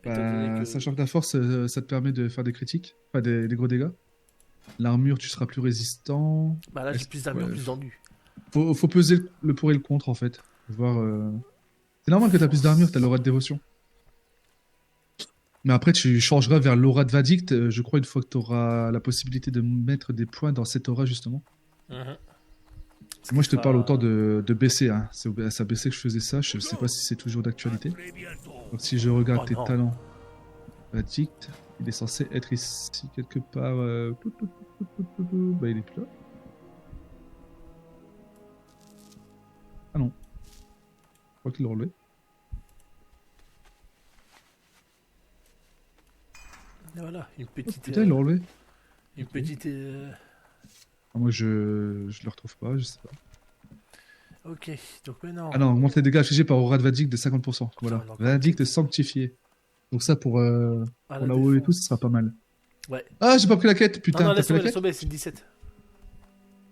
Étant donné que- Sachant que la force, ça te permet de faire des critiques, enfin des gros dégâts. L'armure, tu seras plus résistant. Bah là, j'ai Est-ce- plus d'armure, ouais, plus dendu. Faut peser le pour et le contre en fait. Voir, c'est normal que t'as plus d'armure, t'as l'aura de dévotion. Mais après, tu changeras vers l'aura de Vadict, je crois, une fois que t'auras la possibilité de mettre des points dans cette aura justement. Mhm. Moi, je te sera- parle autant de BC, hein. C'est à BC que je faisais ça, je sais pas si c'est toujours d'actualité. Très bientôt. Donc si je regarde Oh tes non. talents, Vadict, il est censé être ici quelque part. Bah, il est plus là. Ah non. Je crois qu'il l'a enlevé. Et voilà, une petite. Putain, il l'a enlevé. Une petite. Ah, moi, je le retrouve pas, je sais pas. Ok, donc maintenant. Ah non, augmente les dégâts infligés par aura de Vadict de 50%. Voilà. on a encore Vadict sanctifié. Donc ça, pour Ah, la la WoW et défense. tout, ça sera pas mal. Ouais. Ah, j'ai pas pris la quête, Non, putain. non, T'as laisse pris la tomber, quête c'est 17.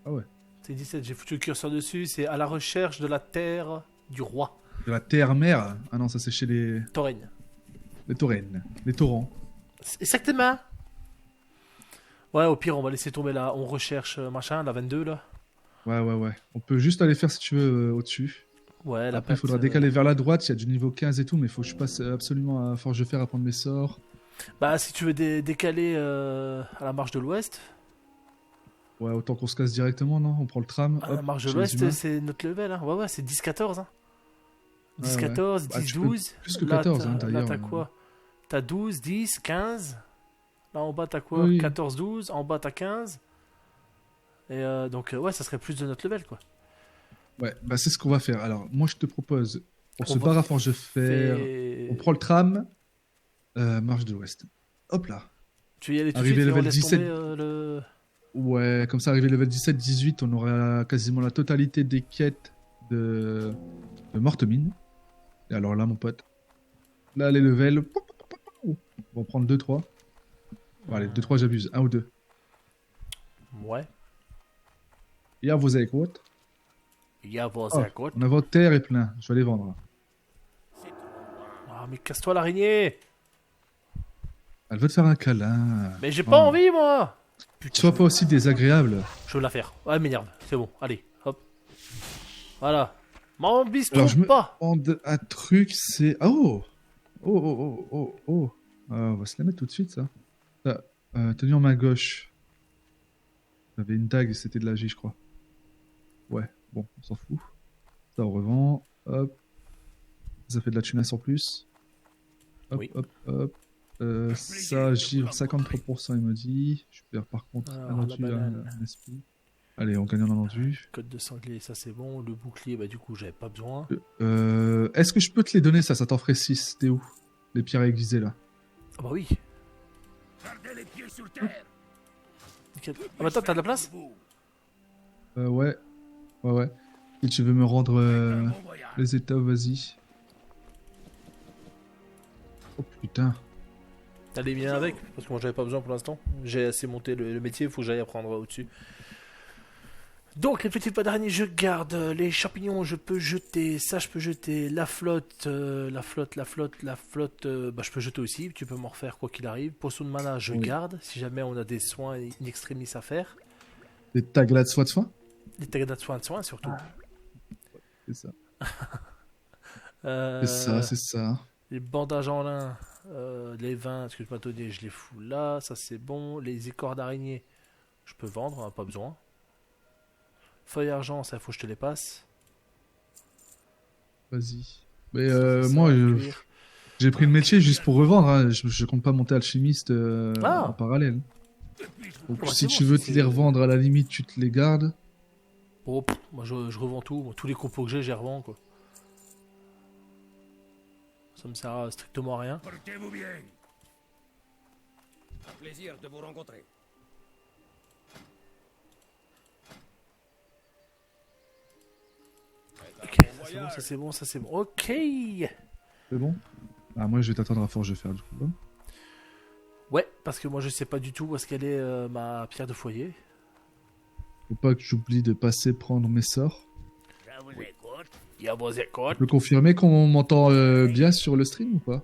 Ah ouais. C'est 17, j'ai foutu le curseur dessus, c'est à la recherche de la terre du roi. De la terre-mère. Ah non, ça c'est chez les Torren. taurennes. Les torrents. Exactement. Ouais, au pire, on va laisser tomber là. On recherche machin, la 22 là. Ouais. On peut juste aller faire si tu veux au-dessus. Ouais, la Après, il patte, faudra décaler vers la droite. Il y a du niveau 15 et tout, mais il faut que je passe absolument à Forge de Fer à prendre mes sorts. Bah, si tu veux décaler à la marche de l'ouest. Ouais, autant qu'on se casse directement, non? On prend le tram. À la hop, marche de chez les humains. l'ouest, c'est notre level. Hein. Ouais, c'est 10-14. Hein. Ouais, 10-14, Bah, tu peux 10-12. plus que Là, 14, t'as- hein, Là, d'ailleurs. t'as quoi? T'as 12, 10, 15. Là, en bas, t'as quoi? Oui. 14, 12. En bas, t'as 15. Et donc, ouais, ça serait plus de notre level, quoi. Ouais, bah c'est ce qu'on va faire. Alors, moi, je te propose, on On se va barre à Forge de Fer. Fait- On prend le tram. Marche de l'Ouest. Hop là. Tu veux y aller tout de Arrivé suite et on level laisse 17. tomber le... Ouais, comme ça, arrivé level 17-18, on aura quasiment la totalité des quêtes de Mortemine. Et alors là, mon pote, là, les levels, on va en prendre 2-3. Bon, allez, 2-3, j'abuse, 1 ou 2. Ouais. Et à vos avec autres. Il y a vos Oh, à côté. on a votre terre est plein, je vais les vendre. Là. Ah, mais casse-toi l'araignée. Elle veut te faire un câlin. Mais j'ai pas Oh. envie, moi. Putain, Sois pas aussi désagréable. je veux la faire. Ouais, elle m'énerve. C'est bon, allez, hop. Voilà. M'en bise Alors, je me pas. demande un truc, c'est... Oh on va se la mettre tout de suite, ça. Ça, tenue en main gauche. J'avais une dague, c'était de la J, je crois. Ouais, bon, on s'en fout. Ça, on revend. Hop. Ça fait de la tunasse en plus. Hop, Oui. hop. Ça, givre 53%, il me dit. Je perds par contre Alors, un la enduit, banane. un esprit. Allez, on gagne en enduit. Code de sanglier, ça c'est bon. Le bouclier, bah du coup, j'avais pas besoin. Est-ce que je peux te les donner, ça? Ça t'en ferait 6. T'es où? Les pierres aiguisées, là. Ah bah oui. Gardez les pieds sur terre. Nickel. Ah bah attends, t'as de la place? Ouais. Si tu veux me rendre Bon voyage. les états, vas-y. Oh putain. T'as les miens avec? Parce que moi j'avais pas besoin pour l'instant. J'ai assez monté le métier, faut que j'aille apprendre au-dessus. Donc les petits pas d'araignée, je garde. Les champignons, je peux jeter. Ça, je peux jeter. La flotte, bah je peux jeter aussi. Tu peux m'en refaire quoi qu'il arrive. Potion de mana, je Oui. garde. Si jamais on a des soins in extremis à faire. Des tags là de soie de soin? Les tags de soins surtout. C'est ça. Euh, C'est ça, c'est ça. Les bandages en lin. Les vins, ce que tu m'as donné, je les fous là. Ça, c'est bon. Les écorts d'araignée, je peux vendre, hein, pas besoin. Feuille argent, ça, faut que je te les passe. Vas-y. Mais Ça, moi, cuir. j'ai pris le métier juste pour revendre. Hein. Je compte pas monter alchimiste Ah. en parallèle. Donc Ouais, si c'est tu bon, veux si te les c'est- revendre, à la limite, tu te les gardes. Oh, moi, je revends tout. Moi, tous les compos que j'ai, j'y revends, quoi. Ça me sert à strictement à rien. Portez-vous bien. Un plaisir de vous rencontrer. Ok, ça c'est bon, ça c'est bon, ça c'est bon. Ok. C'est bon? Ah, moi, je vais t'attendre à Forge Fer, du coup. Hein. Ouais, parce que moi je sais pas du tout où est-ce qu'elle est ma pierre de foyer. Faut pas que j'oublie de passer prendre mes sorts. Je vous écoute. Il y a vos écoutes. Tu peux confirmer qu'on m'entend bien sur le stream ou pas?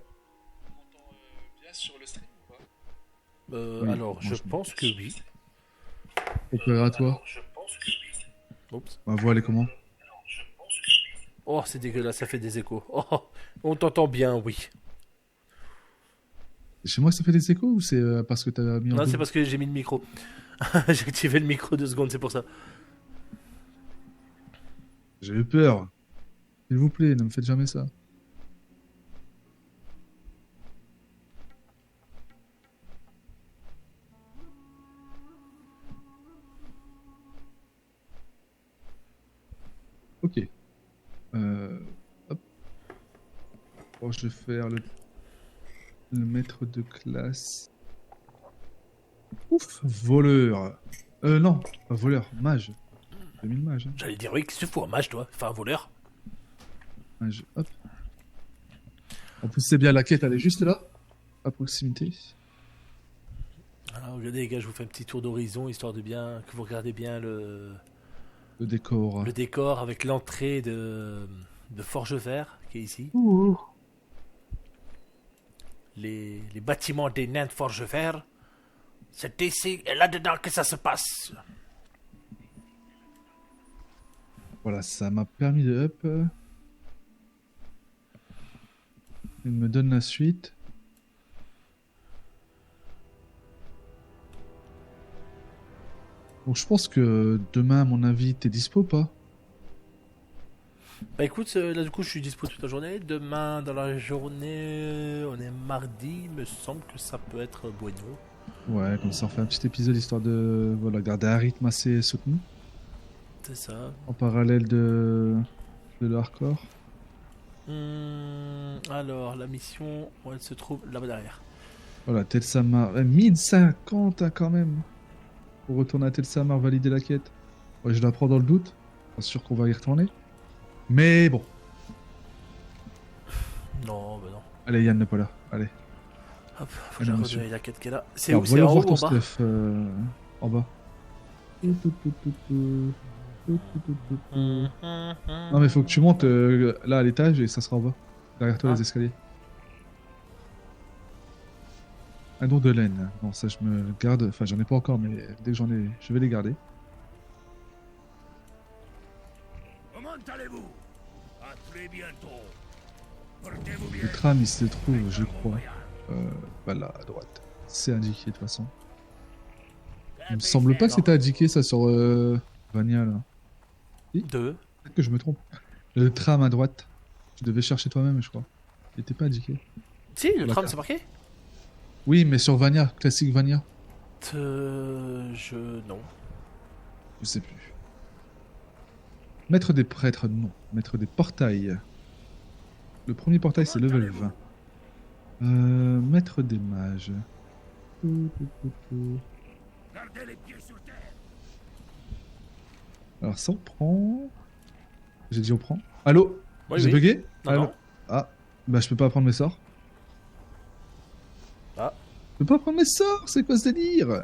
Oui, Alors, moi, je je- pense que oui. Opéra à toi. Oups. Ma voix, elle est comment? Oh, c'est dégueulasse, ça fait des échos. Oh, on t'entend bien, oui. C'est chez moi que ça fait des échos ou c'est parce que t'as mis en Non, c'est double? parce que j'ai mis le micro. J'ai activé le micro 2 secondes, c'est pour ça. J'ai eu peur. S'il vous plaît, ne me faites jamais ça. Ok. Hop. Bon, je vais faire le maître de classe. Ouf, voleur. Non, pas voleur, mage. 2000 mage. Hein. J'allais dire oui, qu'est-ce que tu fous, un mage, toi? Enfin, un voleur. Mage, hop. En plus, c'est bien, la quête, elle est juste là, à proximité. Alors, regardez, les gars, je vous fais un petit tour d'horizon, histoire de bien que vous regardez bien Le décor. le décor avec l'entrée de Forge Vert qui est ici. Ouh. Les bâtiments des nains de Forge Vert. C'est ici et là-dedans que ça se passe. Voilà, ça m'a permis de up. Il me donne la suite. Bon, je pense que demain, à mon avis, t'es dispo ou pas? Bah écoute, là du coup je suis dispo toute la journée. Demain dans la journée, on est mardi, il me semble que ça peut être bueno. Ouais, comme ça, on fait un petit épisode histoire de voilà, garder un rythme assez soutenu. C'est ça. En parallèle de le hardcore. Alors la mission, où elle se trouve là-bas derrière. Voilà, Telsamar. 1050 hein, quand même. Pour retourner à Telsamar, valider la quête. Ouais, je la prends dans le doute. Pas sûr qu'on va y retourner. Mais bon. Non, bah non. Allez, Yann n'est pas là. Allez. Hop, faut que Allez, je monsieur. redonne la quête qu'elle a. C'est Alors, où? C'est voyons en haut voir ou en ton bas? stuff en bas. Non, mais faut que tu montes là à l'étage et ça sera en bas. Derrière toi, Ah. les escaliers. Un don de laine. Non, ça, je me le garde. Enfin, j'en ai pas encore, mais dès que j'en ai, je vais les garder. Comment allez-vous? À très bientôt. Portez-vous bien. Le tram, il se trouve, je crois. Bah là, à droite. C'est indiqué de toute façon. Il me semble pas que c'était indiqué ça sur Vania là. 2. Peut-être que je me trompe. Le tram à droite. Tu devais chercher toi-même, je crois. Il était pas indiqué. Si, le La tram carte. c'est marqué? Oui, mais sur Vania, classique Vania. Non. Je sais plus. Maître des prêtres, non. Maître des portails. Le premier portail, c'est level 20. Maître des mages. Gardez les pieds sur terre. Alors ça, on prend... J'ai dit on prend. Allô? Oui, J'ai oui. bugué? Non, Allô? non. Ah, bah je peux pas prendre mes sorts. Ah. Je peux pas prendre mes sorts, c'est quoi ce délire?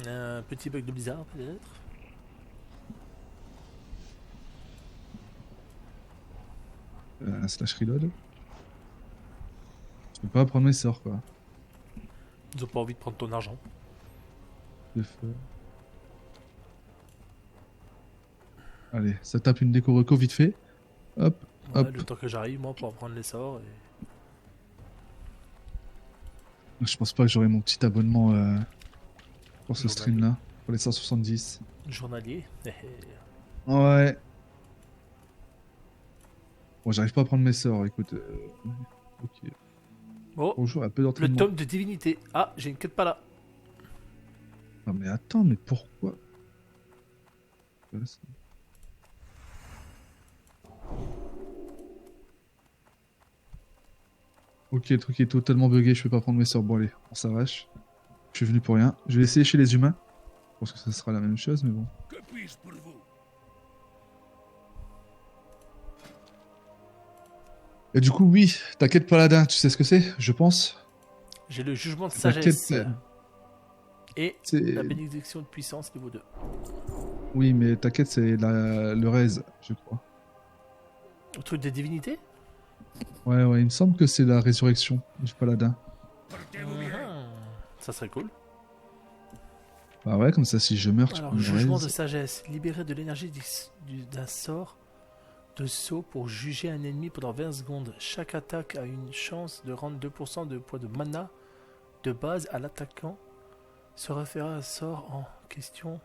Un petit bug de bizarre peut-être. Un slash reload. Je peux pas prendre mes sorts quoi. Ils ont pas envie de prendre ton argent. De feu. Allez, ça tape une déco reco vite fait. Hop, Ouais, Hop. le temps que j'arrive, moi, pour apprendre les sorts. Je pense pas que j'aurai mon petit abonnement pour ce Journalier. stream-là. Pour les 170. Journalier. Ouais. Bon, j'arrive pas à prendre mes sorts, écoute. Ok. Oh, Bonjour, un peu le d'entraînement. tome de divinité. Ah, j'ai une quête pas là. Non mais attends, mais pourquoi Voilà, c'est- Ok, le truc est totalement bugué, je peux pas prendre mes sorts. Bon allez, on s'arrache. Je suis venu pour rien. Je vais essayer chez les humains. Je pense que ça sera la même chose, mais bon. Que puis-je pour vous? Et du coup, oui, ta quête paladin, tu sais ce que c'est, je pense. J'ai le jugement de Ta sagesse. quête, Et c'est... la bénédiction de puissance niveau 2. Oui, mais ta quête, c'est le raise, je crois. Le truc des divinités. Ouais, il me semble que c'est la résurrection du paladin. Portez-vous bien. Ça serait cool. Bah ouais, comme ça, si je meurs, tu Alors, peux me jugement de raise. sagesse. Libérer de l'énergie d'un sort de saut pour juger un ennemi pendant 20 secondes. Chaque attaque a une chance de rendre 2% de points de mana de base à l'attaquant. Se référer à un sort en question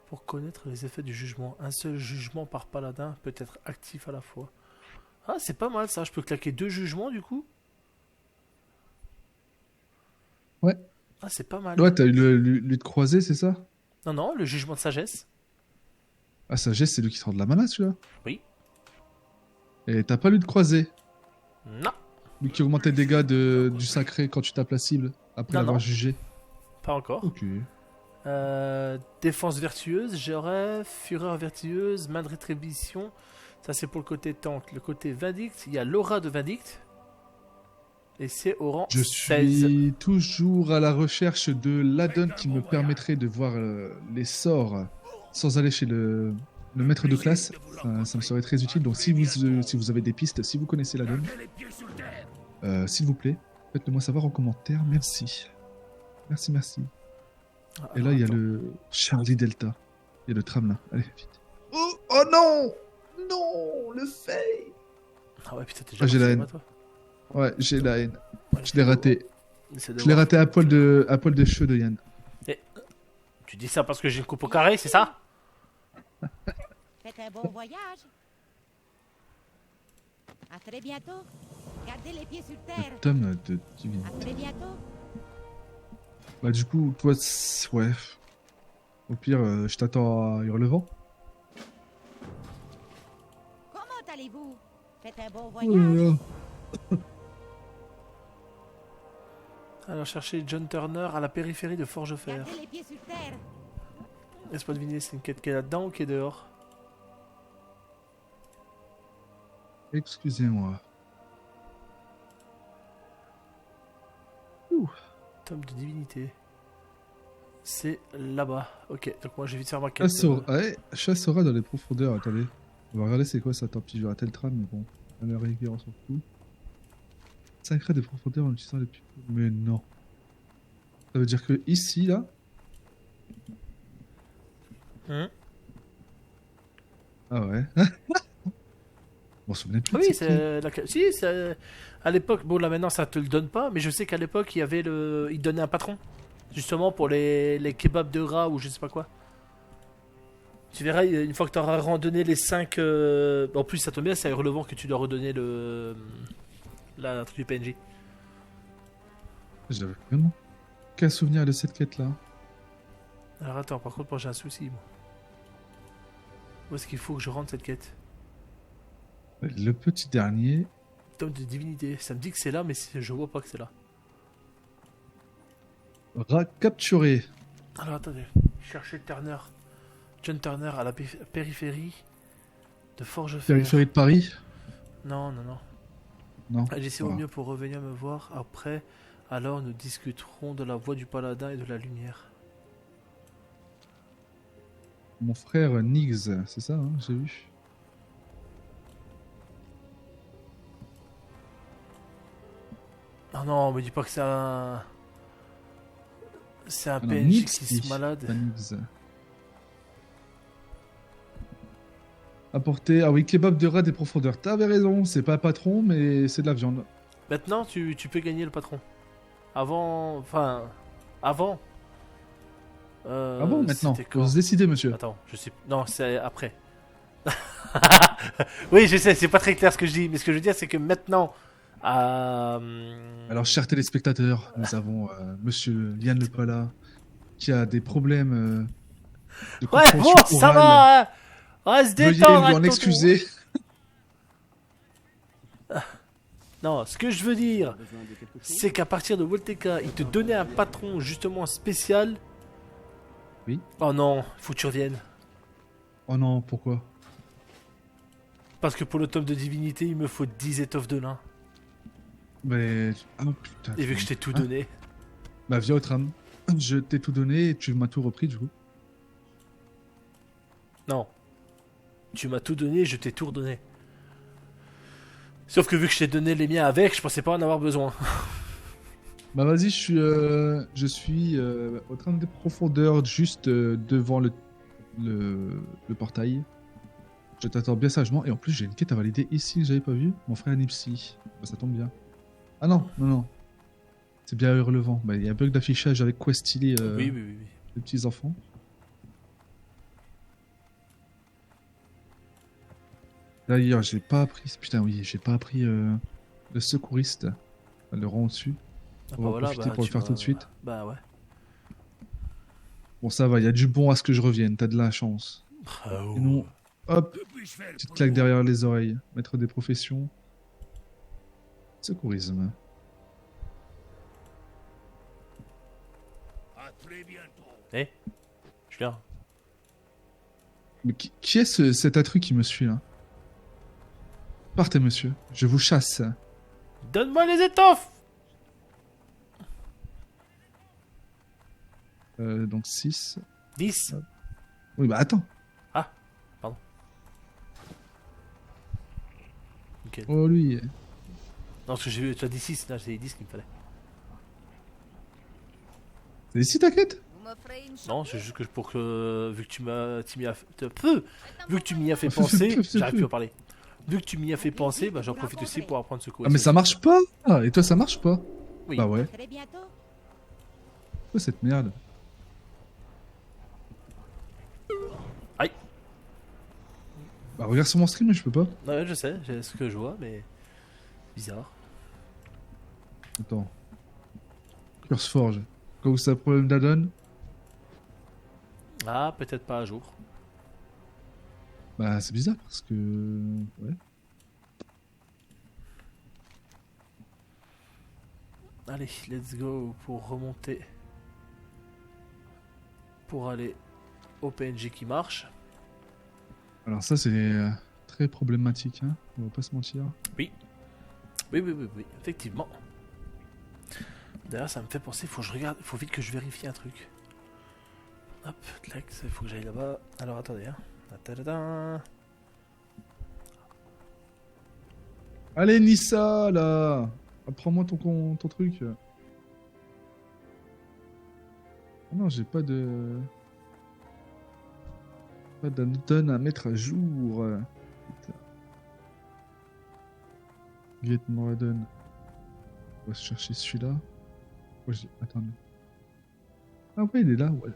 pour connaître les effets du jugement. Un seul jugement par paladin peut être actif à la fois. Ah, c'est pas mal ça. Je peux claquer 2 jugements du coup. Ouais. Ah, c'est pas mal. Ouais, t'as eu le lutte croisée, c'est ça? Non, non, le jugement de sagesse. Ah, sagesse, c'est lui qui te rend de la mana, celui-là? Oui. Et t'as pas lutte croisée? Non, Lui qui augmente les dégâts du sacré quand tu tapes la cible, après Non, l'avoir non. jugé. pas encore. Ok. Défense vertueuse, j'aurais fureur vertueuse, main de rétribution. Ça c'est pour le côté tank. Le côté Vindict, il y a l'aura de Vindict. Et c'est au rang Je 16. suis toujours à la recherche de l'addon qui me permettrait de voir les sorts sans aller chez le maître de classe. Ça me serait très utile. Donc si vous avez des pistes, si vous connaissez l'addon, Gardez les pieds sur terre. s'il vous plaît, faites-le moi savoir en commentaire. Merci. Merci, merci. Ah, Et là, alors, il y a attends. le Charlie Delta. Il y a le tram là. Allez, vite. Oh non! Non! Le fail! Ah ouais, putain, t'es Ah, j'ai déjà la parti haine. là-bas, toi. Ouais, j'ai la haine. Ouais, Je l'ai raté. essaie de Je l'ai voir. raté à poil de cheveux de Yann. Tu dis ça parce que j'ai une coupe au carré, c'est ça? Faites un bon voyage. À très bientôt. Gardez les pieds sur terre. Le tome de À divinité. très bientôt. Bah du coup, toi, ouais. Au pire, je t'attends à Hurlevent. Comment allez-vous? Faites un bon Oh voyage. là là. Alors chercher John Turner à la périphérie de Forgefer. Gardez les pieds sur terre. Laisse-moi deviner, c'est une quête qui est là-dedans ou qui est dehors? Excusez-moi. Tome de divinité. C'est là-bas. Ok, donc moi j'ai vite faire ma quête. Chassera dans les profondeurs. Attendez. On va regarder c'est quoi ça. Tant pis, je vais rater le tram, mais bon. À la rigueur, on s'en fout. Sacré des profondeurs en utilisant les pieds. Mais non. Ça veut dire que ici, là. Hum. Ah ouais. On se souvenait plus. Ah de oui, cette clé. c'est la... Si, c'est... À l'époque, bon là maintenant ça te le donne pas, mais je sais qu'à l'époque il y avait le... Il donnait un patron. Justement pour les kebabs de rat ou je sais pas quoi. Tu verras, une fois que tu auras randonné les 5... En plus ça tombe bien, c'est à Hurlevent que tu dois redonner le... La truc du PNJ. J'avais vraiment qu'un souvenir de cette quête-là. Alors attends, par contre moi j'ai un souci. Moi. Où est-ce qu'il faut que je rende cette quête? Le petit dernier. Tome de divinité. Ça me dit que c'est là, mais je vois pas que c'est là. Capturé. Alors attendez, chercher Turner. John Turner à la périphérie de Forgefer. Périphérie de Paris. Non, non, non. Non. Agissez au Voilà. mieux pour revenir me voir après. Alors nous discuterons de la voix du paladin et de la lumière. Mon frère Niggs, c'est ça, hein, j'ai vu. Oh non, me dis pas que c'est un... C'est un Ah non, PNJ Niggs, qui se oui, malade. pas Niggs. Apporter. Ah oui, kebab de rat des profondeurs. T'avais raison, c'est pas patron, mais c'est de la viande. Maintenant, tu peux gagner le patron. Avant. Enfin. Avant. Ah bon, maintenant? C'était Faut quand? se décider, monsieur. Attends, je sais. Non, c'est après. Oui, je sais, c'est pas très clair ce que je dis, mais ce que je veux dire, c'est que maintenant. Alors, chers téléspectateurs, nous avons monsieur Yann Lepala qui a des problèmes de Ouais, bon, compréhension ça orale. va, hein. Reste Veuillez détendre lui avec en ton excuser. tour. Non, ce que je veux dire, c'est qu'à partir de Volteca, il te donnait un patron justement spécial. Oui. Oh non, faut que tu reviennes. Oh non, pourquoi? Parce que pour le tome de divinité, il me faut 10 étoffes de lin. Mais. Ah putain. Et vu que je t'ai tout Hein? donné. Bah, viens au tram. Je t'ai tout donné et tu m'as tout repris, du coup. Non. Tu m'as tout donné, je t'ai tout redonné. Sauf que vu que je t'ai donné les miens avec, je pensais pas en avoir besoin. Bah, vas-y, je suis au tram des profondeurs, juste devant le portail. Je t'attends bien sagement. Et en plus, j'ai une quête à valider ici que j'avais pas vue. Mon frère Nipsey. Bah, ça tombe bien. Ah non, non, non. C'est bien Hurlevent. Bah, il y a un bug d'affichage avec Questily, Oui, oui, oui, oui. les petits enfants. D'ailleurs, j'ai pas appris. Putain, oui, j'ai pas appris le secouriste. Le rang au-dessus. Ah, On va voilà, profiter bah, pour le tu faire m'as- tout de suite. Bah ouais. Bon, ça va, il y a du bon à ce que je revienne. T'as de la chance. Ah, oh. Sinon, hop, Que puis-je faire petite pour claque vous? derrière les oreilles. Maître des professions. Secourisme. À très bientôt. Eh, je suis là. Mais qui est cet intrus qui me suit là? Partez, monsieur. Je vous chasse. Donne-moi les étoffes. Donc 6. 10. Oui, bah attends. Nickel. Oh, lui. Non, parce que j'ai vu, tu as dit 6, là, c'est 10 qu'il me fallait. C'est ici ta quête? Non, c'est juste que pour que. Vu que tu m'y as fait. Peu. Vu que tu m'y as fait penser. J'arrive plus à parler. Vu que tu m'y as fait penser, bah j'en profite aussi pour apprendre ce coup. Ah, mais ça marche pas. Ah, et toi, ça marche pas? Oui. Bah ouais. Très bientôt. Quoi cette merde? Aïe. Bah regarde sur mon stream, mais je peux pas. Ouais, je sais, c'est ce que je vois, mais. Bizarre. Attends. Curseforge. Quand vous savez problème d'addon? Ah, peut-être pas à jour. Bah c'est bizarre parce que... Ouais. Allez, let's go pour remonter. Pour aller au PNJ qui marche. Alors ça c'est très problématique, hein. On va pas se mentir. Oui, effectivement. D'ailleurs, ça me fait penser, faut que je regarde, faut vite que je vérifie un truc. Hop, tac, il faut que j'aille là-bas. Alors attendez, hein. Ta-da-da. Allez Nissa là. Apprends-moi ton truc. Ah non, j'ai pas de... Pas d'addon à mettre à jour. Putain. Get more addon. On va se chercher celui-là. Oh, attendez. Ah ouais, il est là, ouais.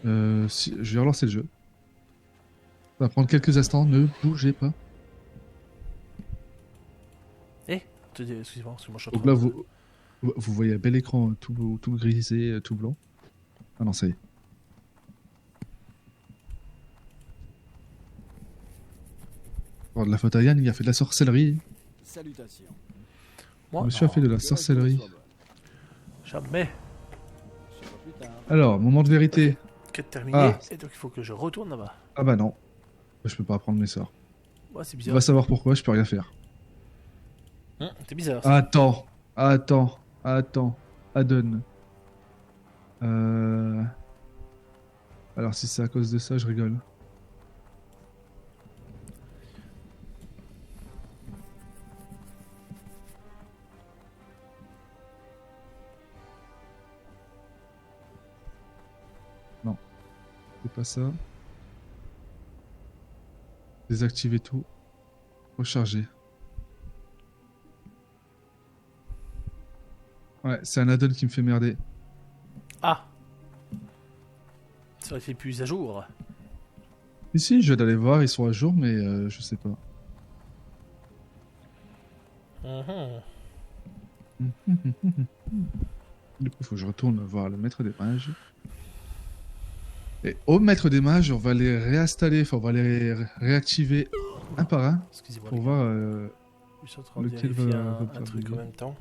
Je vais relancer le jeu. Ça va prendre quelques instants, ne bougez pas. Excusez-moi, je suis en Donc train là, de- vous voyez un bel écran tout grisé, tout blanc. Ah non, ça y est. Alors, de la faute à Yann, il a fait de la sorcellerie. Salutations. Moi, Monsieur a fait de la sorcellerie. jamais. Je sais pas plus tard. Alors, moment de vérité. Quête terminée. Ah. Et donc il faut que je retourne là-bas. Ah bah non. Je peux pas apprendre mes sorts. Ouais, c'est On bizarre. va savoir pourquoi, je peux rien faire. C'est bizarre. Ça. Attends. Addon. Alors si c'est à cause de ça, je rigole. Non. C'est pas ça. Désactiver tout. Recharger. Ouais, c'est un add-on qui me fait merder. Ah. Ça aurait été plus à jour. Ici, je vais d'aller voir, ils sont à jour, mais je sais pas. Mhm. Du coup, il faut que je retourne voir le maître des mages. Et au maître des mages, on va les réinstaller, enfin, on va les réactiver un par un Excusez-moi. pour les voir. gars. Je suis en train de lequel vérifier va un faire truc bugger. en même temps.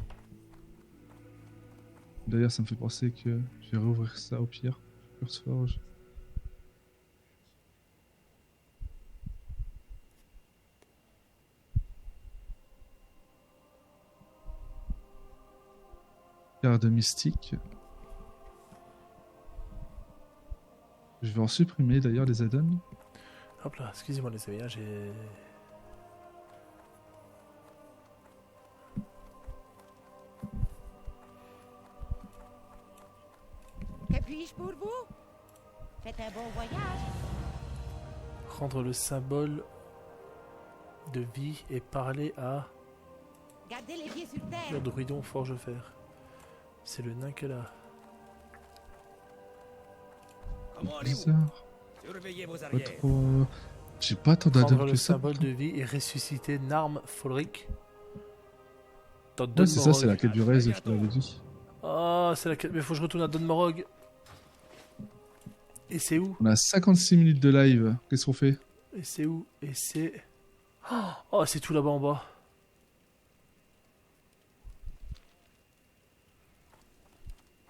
D'ailleurs, ça me fait penser que je vais rouvrir ça au pire. Curseforge. Garde mystique. Je vais en supprimer d'ailleurs les add-ons. Hop là, excusez-moi les amis, hein, j'ai... Que puis-je pour vous? Faites un bon voyage. Rendre le symbole de vie et parler à Gardez les pieds sur terre. le druidon forge-fer. C'est le nain que là. Comment allez-vous? Bizarre. Surveillez vos Pas arrières. trop. J'ai pas tant Prendre d'add-ons le que ça. symbole de vie et ressusciter Narm Folric. Dans Ouais, c'est ça, c'est la Dunmorog. quête du Raise, je te l'avais dit. Ah, c'est la quête. Mais faut que je retourne à Dunmorog. Et c'est où? On a 56 minutes de live. Qu'est-ce qu'on fait? Et c'est où? Et c'est... Oh, c'est tout là-bas en bas.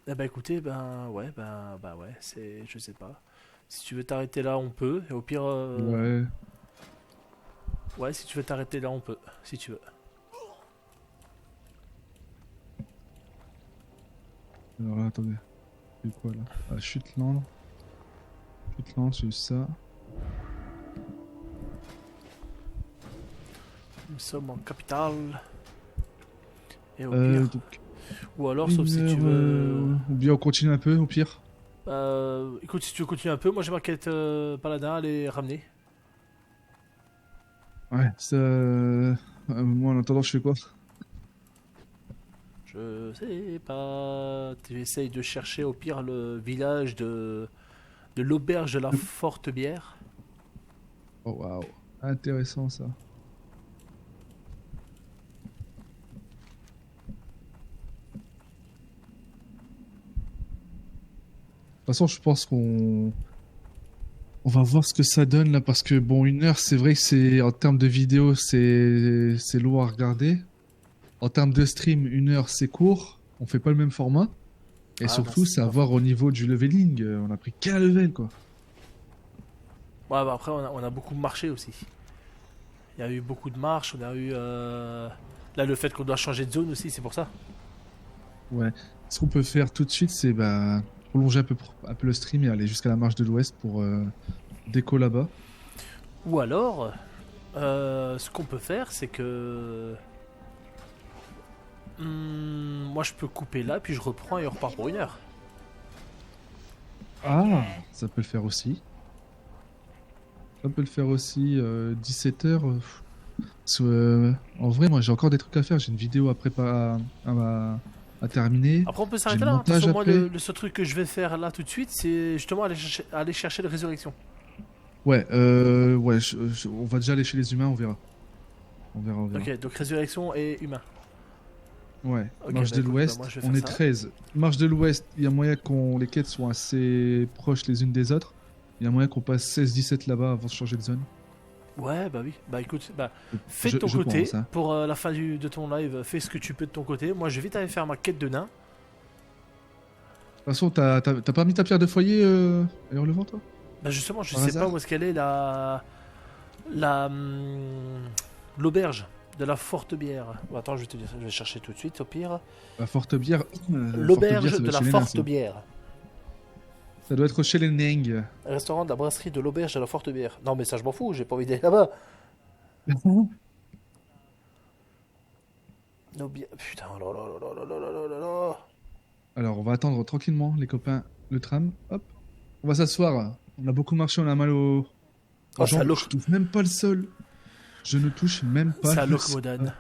Eh ben écoutez, ouais, c'est... Je sais pas. Si tu veux t'arrêter là, on peut. Et au pire... Ouais. Ouais, si tu veux t'arrêter là, on peut. Si tu veux. Alors là, attendez. C'est quoi là? Ah, Chutland. Chutland, j'ai eu ça. Nous sommes en capitale. Et au Euh, pire... donc, Ou alors, sauf si tu une heure, veux... Ou bien on continue un peu, au pire. Écoute, si tu veux continuer un peu, moi j'ai ma quête paladin à les ramener. Ouais, ça. Moi, en attendant, je fais quoi? Je sais pas. Tu essayes de chercher au pire le village de l'auberge de la Forte Bière. Oh, waouh. Intéressant ça. De toute façon, je pense qu'on va voir ce que ça donne là, parce que bon, une heure, c'est vrai que c'est en termes de vidéo, c'est lourd à regarder. En termes de stream, une heure, c'est court. On fait pas le même format. Et Ah, surtout, non, c'est à pas voir au niveau du leveling. On a pris qu'un level quoi. Ouais, après on a beaucoup marché aussi. Il y a eu beaucoup de marches, on a eu... Là le fait qu'on doit changer de zone aussi, c'est pour ça. Ouais. Ce qu'on peut faire tout de suite, c'est prolonger un peu le stream et aller jusqu'à la marche de l'Ouest pour déco là-bas. Ou alors, ce qu'on peut faire, c'est que... moi je peux couper là, puis je reprends et on repart pour une heure. Ah, ça peut le faire aussi. Ça peut le faire aussi 17h. En vrai, moi j'ai encore des trucs à faire. J'ai une vidéo à préparer à terminer. Après on peut J'ai s'arrêter le là, hein. De toute façon, montage moi après. le seul truc que je vais faire là tout de suite, c'est justement aller chercher la résurrection. Ouais, on va déjà aller chez les humains, on verra. On verra. Ok, donc résurrection et humain. Ouais, Ok, marche bah de écoute, l'Ouest, bah moi, je vais on faire est ça. 13. Marche de l'Ouest, il y a moyen qu'on les quêtes soient assez proches les unes des autres. Il y a moyen qu'on passe 16-17 là-bas avant de changer de zone. Ouais, bah oui. Bah écoute, fais de Je- ton je côté. pense, hein. Pour la fin de ton live, fais ce que tu peux de ton côté. Moi, je vais vite aller faire ma quête de nain. De toute façon, t'as pas mis ta pierre de foyer à Hurlevent, toi? Bah justement, je Par sais hasard pas où est-ce qu'elle est, l'auberge de la Forte Bière. Bon, attends, je vais te dire ça. Je vais chercher tout de suite, au pire. La Forte Bière. L'auberge Forte Bière, ça de doit la être chez les nains, Forte ça. Bière. Ça doit être chez les Neng. Restaurant de la brasserie de l'auberge de la Forte Bière. Non, mais ça, je m'en fous. J'ai pas envie d'aller là-bas. Nos bières. Putain, oh là là là là là là là là là. Alors, on va attendre tranquillement, les copains, le tram. Hop. On va s'asseoir On a beaucoup marché, on a mal aux Oh, c'est à jambes. Loc- Je touche même pas le sol. Je ne touche même pas c'est à le sol. Lokmodan.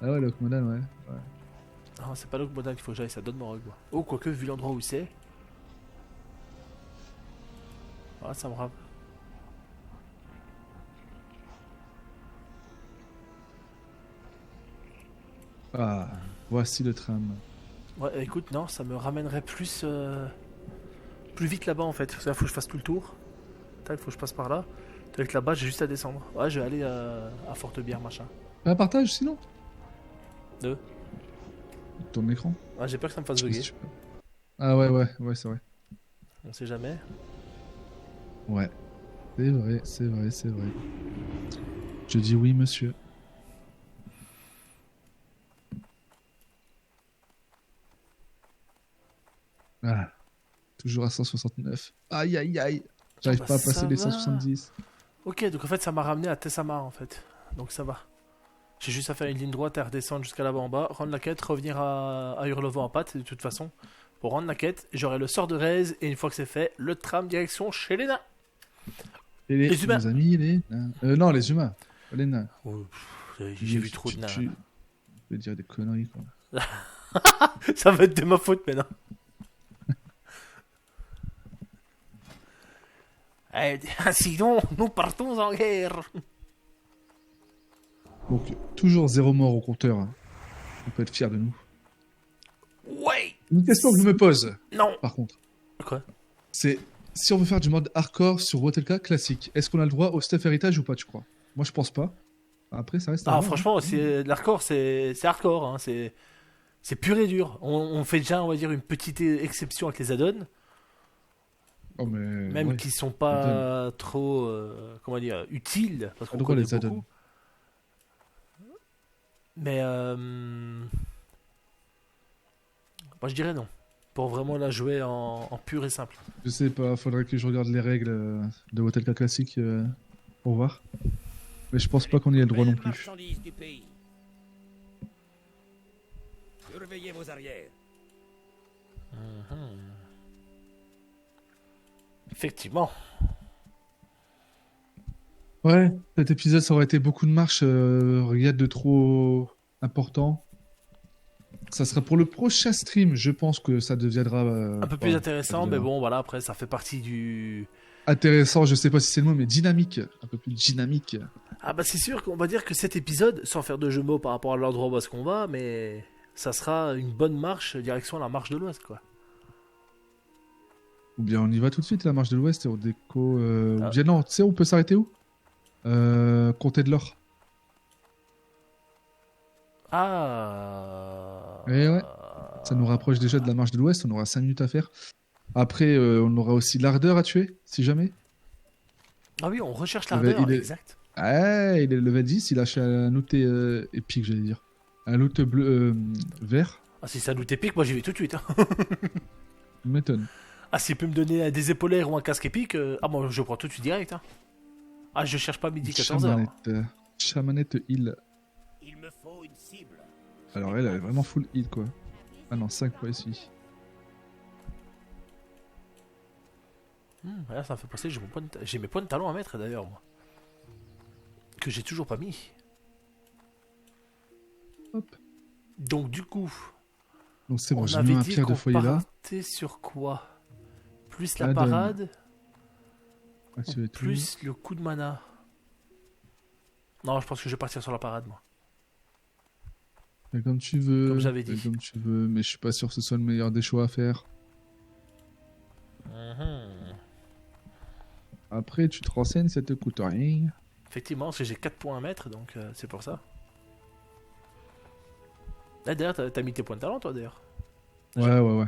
Ah ouais, Lokmodan, ouais. Non, c'est pas Lokmodan qu'il faut que j'aille, ça donne mon rug. Oh, quoique, vu l'endroit où c'est. Ah, ça me rappelle. Ah, voici le tram. Ouais, écoute, non, ça me ramènerait plus vite là-bas en fait. Parce que là, faut que je fasse tout le tour. Tac, faut que je passe par là. Avec là-bas, j'ai juste à descendre. Ouais, je vais aller à Forte-Bière, machin. Un partage sinon Deux. Ton écran. Ouais, j'ai peur que ça me fasse bugger. Ah ouais, c'est vrai. On sait jamais. Ouais. C'est vrai. Je dis oui, monsieur. Ah. Toujours à 169. Aïe. J'arrive bah, pas à ça passer les va. 170. Ok, donc en fait, ça m'a ramené à Tessamar en fait. Donc ça va. J'ai juste à faire une ligne droite et à redescendre jusqu'à là-bas en bas, rendre la quête, revenir à Hurlevent en pâte. De toute façon, pour rendre la quête, j'aurai le sort de Rez et une fois que c'est fait, le tram direction chez les nains. Et Les humains. nos amis, les nains. Non, les humains. Pas les nains. Oh, j'ai vu trop de nains. Je vais dire des conneries, quoi. Ça va être de ma faute maintenant. Sinon, nous partons en guerre. Donc, toujours 0 mort au compteur. Hein. On peut être fier de nous. Ouais. Une question que je me pose, Non. par contre, Quoi? c'est si on veut faire du mode hardcore sur Wotelka classique, est-ce qu'on a le droit au stuff héritage ou pas, tu crois? Moi, je pense pas. Après, ça reste à Ah, voir, franchement, c'est l'hardcore, c'est hardcore. Hein. C'est pur et dur. On fait déjà, on va dire, une petite exception avec les add-ons, Oh, mais... même ouais. qui sont pas trop, comment dire, utiles, parce qu'on Pourquoi connaît les add-ons? beaucoup. Mais moi, je dirais non. Pour vraiment la jouer en pur et simple. Je sais pas, faudrait que je regarde les règles de Wotelka classique pour voir. Mais je pense pas qu'on y ait le droit non plus. Marchandises du pays. Surveillez vos arrières. Effectivement. Ouais, cet épisode, ça aurait été beaucoup de marche, rien de trop important. Ça sera pour le prochain stream, je pense que ça deviendra... Un peu plus intéressant, mais bon, voilà, après, ça fait partie du... Intéressant, je sais pas si c'est le mot, mais dynamique. Un peu plus dynamique. Ah bah c'est sûr qu'on va dire que cet épisode, sans faire de jeu de mots par rapport à l'endroit où est-ce qu'on va, mais ça sera une bonne marche direction la marche de l'Ouest, quoi. Ou bien on y va tout de suite, la marche de l'Ouest, et on déco... Ah. Ou bien non, tu sais, on peut s'arrêter où Comté de l'Or. Ah. Eh ouais. Ça nous rapproche déjà de la marche de l'Ouest, on aura 5 minutes à faire. Après, on aura aussi l'ardeur à tuer, si jamais. Ah oui, on recherche Il est- l'ardeur, il est- exact. Ah, il est level 10, il lâche un loot épique, j'allais dire. Un loot bleu, vert, Ah si ça nous épique, moi j'y vais tout de suite. Hein. il m'étonne. Ah s'il peut me donner des épaulettes ou un casque épique, ah moi je prends tout de suite direct. Hein. Ah je cherche pas midi 14h. Chamanette, chamanette heal. Il me faut une cible. Alors elle est vraiment full heal, quoi. Ah non, 5 fois ici. Là ça me fait penser, j'ai mes points de talon à mettre d'ailleurs moi. Que j'ai toujours pas mis. Hop. Donc du coup, Donc c'est bon, on j'ai avait mis un dit pierre de qu'on foyer là. partait sur quoi? Plus la La parade, Activer tout. plus le coup de mana. Non, je pense que je vais partir sur la parade moi. Fais comme tu veux. Comme j'avais fais dit. Comme tu veux, mais je suis pas sûr que ce soit le meilleur des choix à faire. Après, tu te renseignes, ça te coûte rien. Effectivement, parce que j'ai 4 points à mettre, donc c'est pour ça. Ah, d'ailleurs, t'as mis tes points de talent, toi, d'ailleurs. Ouais.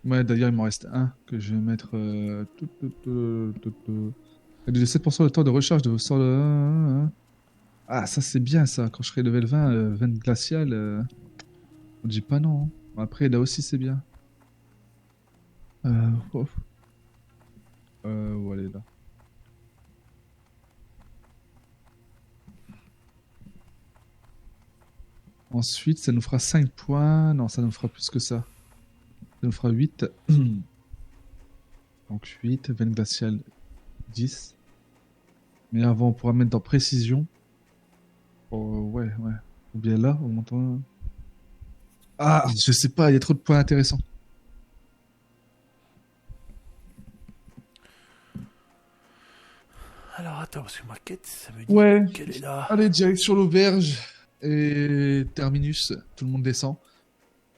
Ouais, d'ailleurs, il m'en reste un que je vais mettre. J'ai 7% de temps de recharge de sort de. Ah, ça c'est bien ça. Quand je serai level 20, 20 glacial, on dit pas non. Hein. Après, là aussi c'est bien. Où elle est là. Ensuite, ça nous fera 5 points. Non, ça nous fera plus que ça. Ça nous fera 8. Donc 8, veine glaciale 10. Mais avant, on pourra mettre dans précision. Oh, ouais. Ou bien là, on montant. Ah, je sais pas, il y a trop de points intéressants. Alors attends, parce que ma quête, ça me dit Ouais. qu'elle est là. Allez, direction l'auberge. Et terminus, tout le monde descend.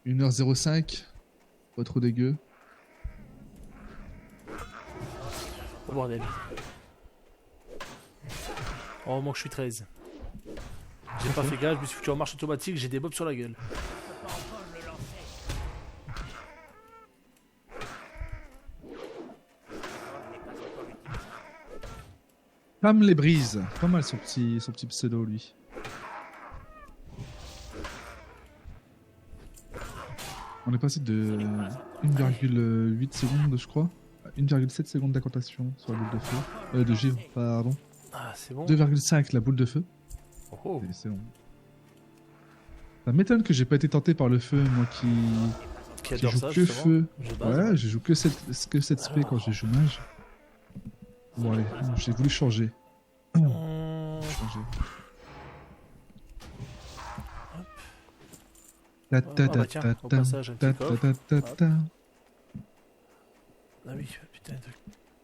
1h05. Pas trop dégueu. Oh bordel. Oh, au moins que je suis 13. J'ai pas fait gaffe, je me suis foutu en marche automatique, j'ai des bobs sur la gueule. Je peux pas encore le lancer. L'ordre n'est pas encore utilisable. Pam les brises. Pas mal son petit pseudo, lui. On est passé de 1,8 secondes, je crois, à 1,7 secondes d'incantation sur la boule de feu. De givre, pardon. Ah, c'est bon. 2,5 la boule de feu. Oh, oh. Et c'est bon. Ça m'étonne que j'ai pas été tenté par le feu, moi Qui qui adore joue ça, que justement. feu. Je base. Ouais, je joue que cette spé quand je joue mage. Bon allez, j'ai voulu changer. Changer. Ta ta Ah ta bah tiens, ta au ta passage, un ta petit coffre. ta ta ta. Ah oui, putain de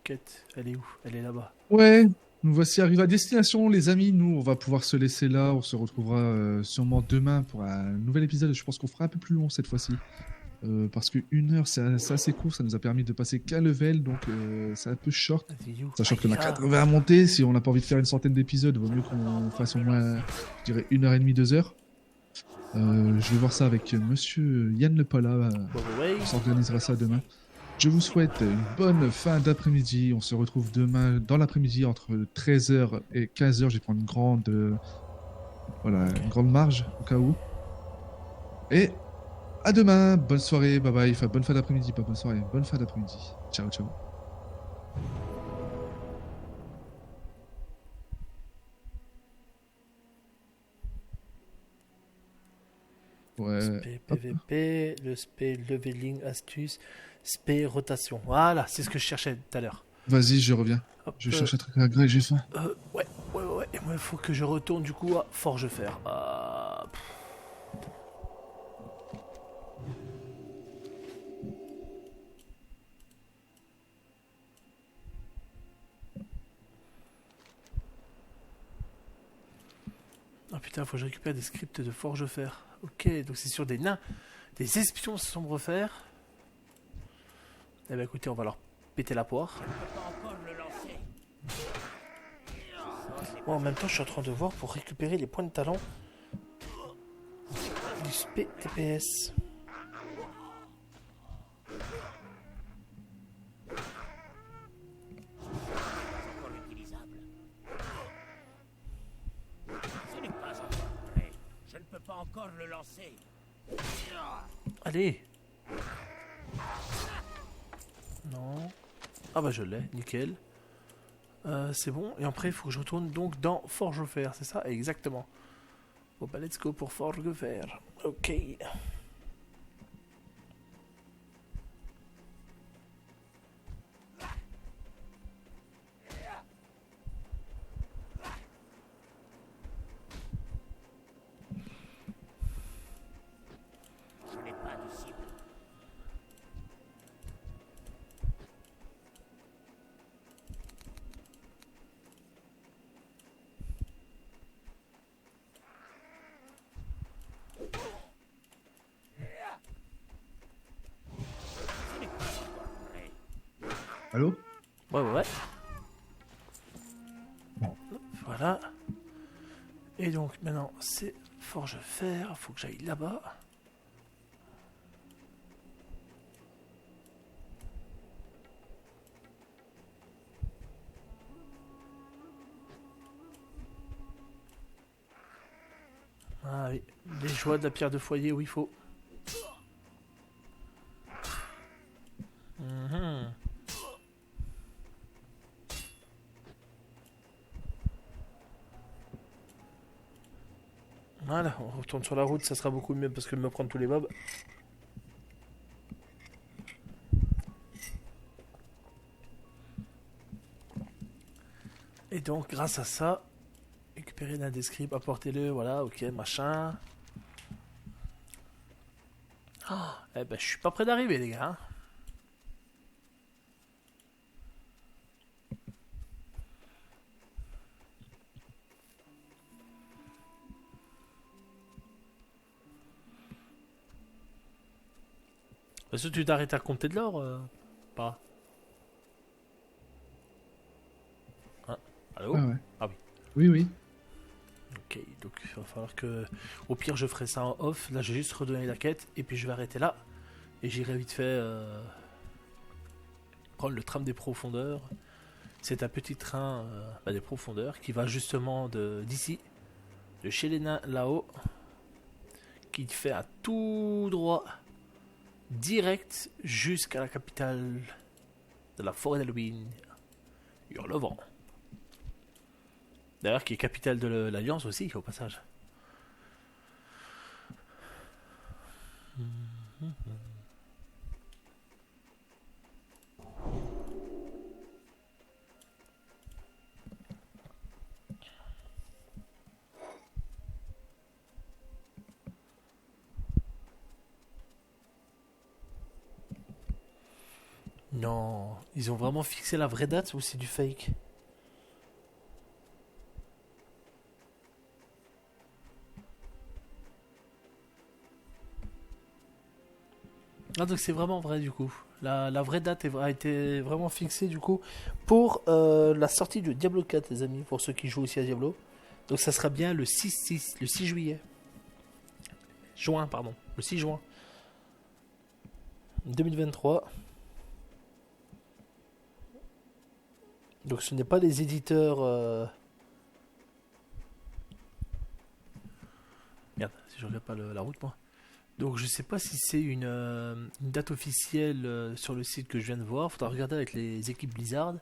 quête. Elle est où? Elle est là-bas. Ouais, nous voici arrivés à destination, les amis. Nous, on va pouvoir se laisser là. On se retrouvera sûrement demain pour un nouvel épisode. Je pense qu'on fera un peu plus long cette fois-ci. Parce que 1 heure, c'est assez court. Ça nous a permis de passer qu'un level. Donc, c'est un peu short. Vas-y, où? Sachant qu'on a Ah, 80 à monter. Si on n'a pas envie de faire une centaine d'épisodes, vaut mieux qu'on fasse au moins, je dirais, 1h30, 2 heures. Je vais voir ça avec monsieur Yann Lepala. By the way. On s'organisera ça demain. Je vous souhaite une bonne fin d'après-midi. On se retrouve demain dans l'après-midi entre 13h et 15h. Je vais prendre une grande, une grande marge au cas où. Et à demain. Bonne soirée. Bye bye. Enfin, bonne fin d'après-midi. Pas bonne soirée. Bonne fin d'après-midi. Ciao, ciao. Ouais. SP PVP, le SP leveling astuce, SP rotation. Voilà, c'est ce que je cherchais tout à l'heure. Vas-y, je reviens. Hop, Je cherche un truc à gré, j'ai faim. Ouais. Et moi, il faut que je retourne du coup à Forge Fer. Oh putain, faut que je récupère des scripts de Forge Fer. Ok, donc c'est sur des nains, des espions sombre fer. Eh ben écoutez, on va leur péter la poire. Je peux pas encore le lancer. Bon, en même temps, je suis en train de voir pour récupérer les points de talent du SP TPS. Encore utilisable. Ce n'est pas encore prêt. Je ne peux pas encore le lancer. Allez. Non. Ah bah je l'ai, nickel. C'est bon. Et après, il faut que je retourne donc dans Forge Fer, c'est ça? Exactement. Bon bah let's go pour Forge Fer. Ok. Je n'ai pas de cible. Ce n'est pas encore prêt. Allô? Ouais. Voilà. Et donc maintenant, c'est Forge Fer. Faut que j'aille là-bas. Ah oui, les joies de la pierre de foyer où il faut. Mhm. Voilà, on retourne sur la route, ça sera beaucoup mieux parce que me prendre tous les mobs. Et donc, grâce à ça, récupérer l'un des scripts, apportez-le, voilà, ok, machin. Eh ben, je suis pas prêt d'arriver, les gars. Est-ce que tu t'arrêtes à compter de l'or pas. Hein? Allô? Ah ouais. Ah oui. Oui, oui. Ok, donc il va falloir que... Au pire, je ferai ça en off. Là, j'ai juste redonné la quête. Et puis, je vais arrêter là. Et j'irai vite fait prendre le tram des profondeurs. C'est un petit train des profondeurs qui va justement d'ici, de chez les nains là-haut, qui fait un tout droit, direct jusqu'à la capitale de la forêt d'Halloween, Hurlevent. D'ailleurs, qui est capitale de l'Alliance aussi, au passage. Non, ils ont vraiment fixé la vraie date ou c'est du fake? Ah, donc c'est vraiment vrai du coup. La vraie date a été vraiment fixée du coup pour la sortie de Diablo 4, les amis, pour ceux qui jouent aussi à Diablo. Donc ça sera bien le 6 juillet. Juin, pardon. Le 6 juin 2023. Donc ce n'est pas les éditeurs... Merde, si je regarde pas la route moi. Donc je sais pas si c'est une date officielle sur le site que je viens de voir. Faudra regarder avec les équipes Blizzard.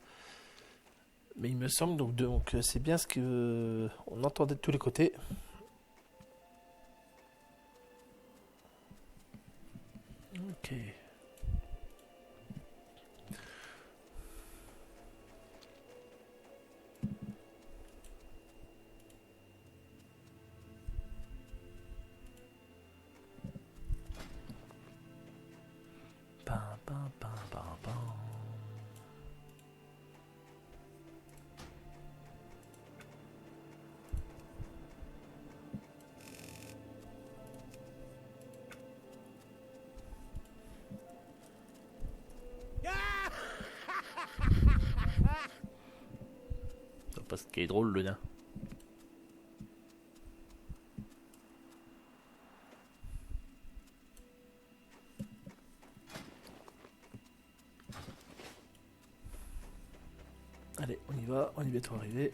Mais il me semble donc c'est bien ce que on entendait de tous les côtés. Ok. Pam, pam, pam, pam, pam. C'est pas ce qui est drôle, le nain. Allez, on y va, tout arrivé.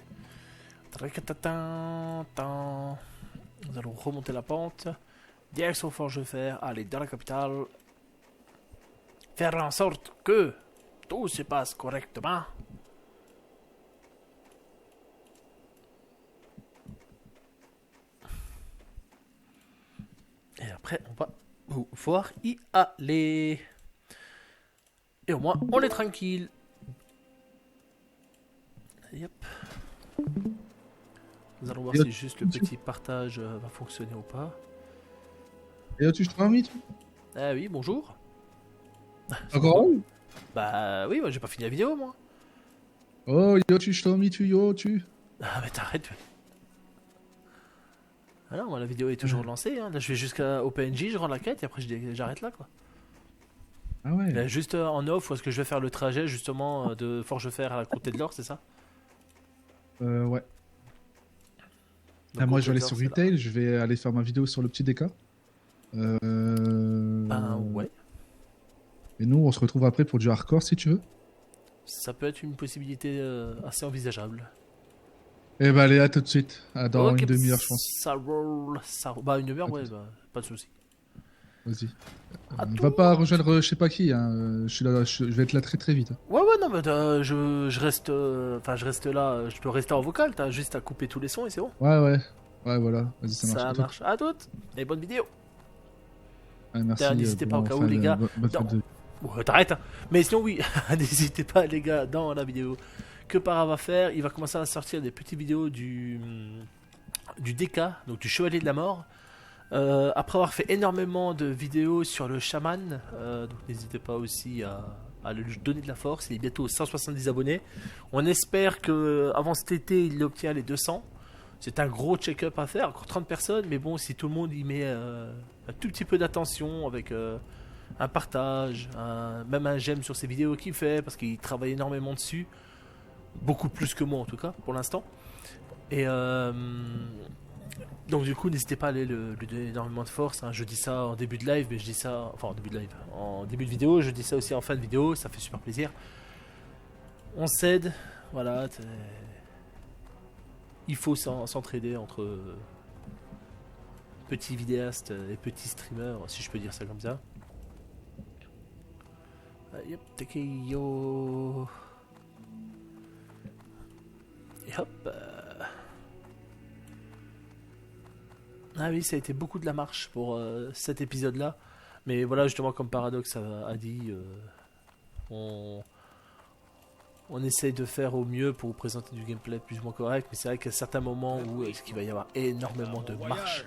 Tracatatin. Nous allons remonter la pente. Direction Forge de Fer, aller dans la capitale. Faire en sorte que tout se passe correctement. Et après, on va pouvoir y aller. Et au moins, on est tranquille. Yep. Nous allons voir si juste le petit partage va fonctionner ou pas. Et là, tu te mis, tu Ah oui, bonjour. Encore? Bah oui, moi j'ai pas fini la vidéo, moi. Oh, yo, tu mis, tu, yo, tu. Ah mais t'arrêtes. Ah non, moi la vidéo est toujours lancée. Hein. Là je vais jusqu'au PNJ, je rends la quête et après j'arrête là, quoi. Ah ouais. Là, juste en off, où est-ce que je vais faire le trajet justement de Forge-Fer à la Côte de l'Or, c'est ça? Ouais. Donc, Moi, je vais aller Côte sur d'Or, c'est là. Retail, je vais aller faire ma vidéo sur le petit DK. Ben ouais. Et nous, on se retrouve après pour du hardcore si tu veux. Ça peut être une possibilité assez envisageable. Eh ben, allez, à tout de suite. Dans Ok, une demi-heure, je pense. Ça roule. Bah une demi-heure, À ouais, tout. bah, pas de soucis. Vas-y. À Va tout. pas rejoindre je sais pas qui. Hein. Je suis là, je vais être là très très vite. Ouais, non, mais je reste, je reste là. Je peux rester en vocal. T'as juste à couper tous les sons et c'est bon. Ouais, voilà. Vas-y, ça marche. Ça À tout. marche. À toutes. Et bonne vidéo. Ouais, merci. N'hésitez pas au cas où, fin les de- gars. bonne Non. fête de- Ouais, t'arrêtes. Hein. Mais sinon, oui, n'hésitez pas, les gars, dans la vidéo que Para va faire, il va commencer à sortir des petites vidéos du DK, donc du Chevalier de la Mort. Après avoir fait énormément de vidéos sur le chaman, donc n'hésitez pas aussi à lui donner de la force. Il est bientôt 170 abonnés. On espère que avant cet été il obtient les 200. C'est un gros check-up à faire, encore 30 personnes, mais bon, si tout le monde y met un tout petit peu d'attention avec un partage, même un j'aime sur ses vidéos qu'il fait, parce qu'il travaille énormément dessus, beaucoup plus que moi en tout cas, pour l'instant. Et donc du coup, n'hésitez pas à aller lui donner énormément de force, hein. Je dis ça en début de live, mais je dis ça, enfin en début de live, en début de vidéo, je dis ça aussi en fin de vidéo, ça fait super plaisir. On s'aide, voilà. Il faut s'entraider entre petits vidéastes et petits streamers, si je peux dire ça comme ça. Yep, Tekeyo. Et hop. Ah oui, ça a été beaucoup de la marche pour cet épisode-là. Mais voilà, justement, comme Paradox a dit, on essaye de faire au mieux pour vous présenter du gameplay plus ou moins correct, mais c'est vrai qu'à certains moments où il va y avoir énormément de marche.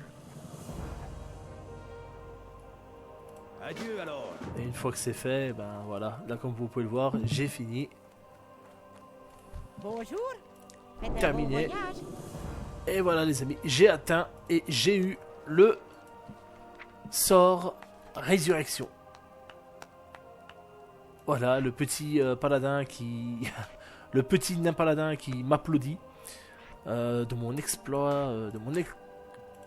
Adieu alors. Et une fois que c'est fait, ben voilà, là comme vous pouvez le voir, j'ai fini. Bonjour. Faites Terminé. un bon voyage. Et voilà les amis, j'ai atteint et j'ai eu le sort Résurrection. Voilà, le petit paladin qui... le petit nain paladin qui m'applaudit de mon exploit, de mon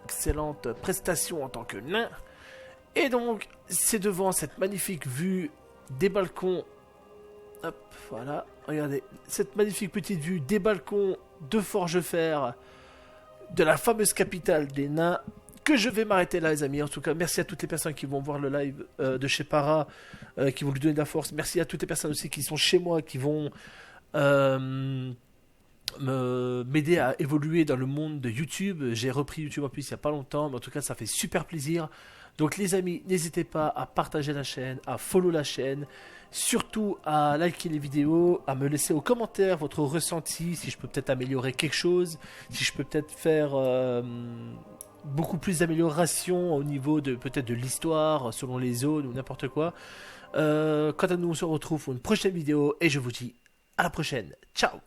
excellente prestation en tant que nain. Et donc, c'est devant cette magnifique vue des balcons. Hop, voilà, regardez, cette magnifique petite vue des balcons de Forgefer, de la fameuse capitale des nains, que je vais m'arrêter là les amis. En tout cas, merci à toutes les personnes qui vont voir le live de chez Para, qui vont lui donner de la force. Merci à toutes les personnes aussi qui sont chez moi, qui vont m'aider à évoluer dans le monde de YouTube. J'ai repris YouTube en plus il n'y a pas longtemps, mais en tout cas ça fait super plaisir. Donc les amis, n'hésitez pas à partager la chaîne, à follow la chaîne, surtout à liker les vidéos, à me laisser aux commentaires votre ressenti, si je peux peut-être améliorer quelque chose, si je peux peut-être faire beaucoup plus d'amélioration au niveau de peut-être de l'histoire, selon les zones ou n'importe quoi. Quant à nous, on se retrouve pour une prochaine vidéo et je vous dis à la prochaine. Ciao!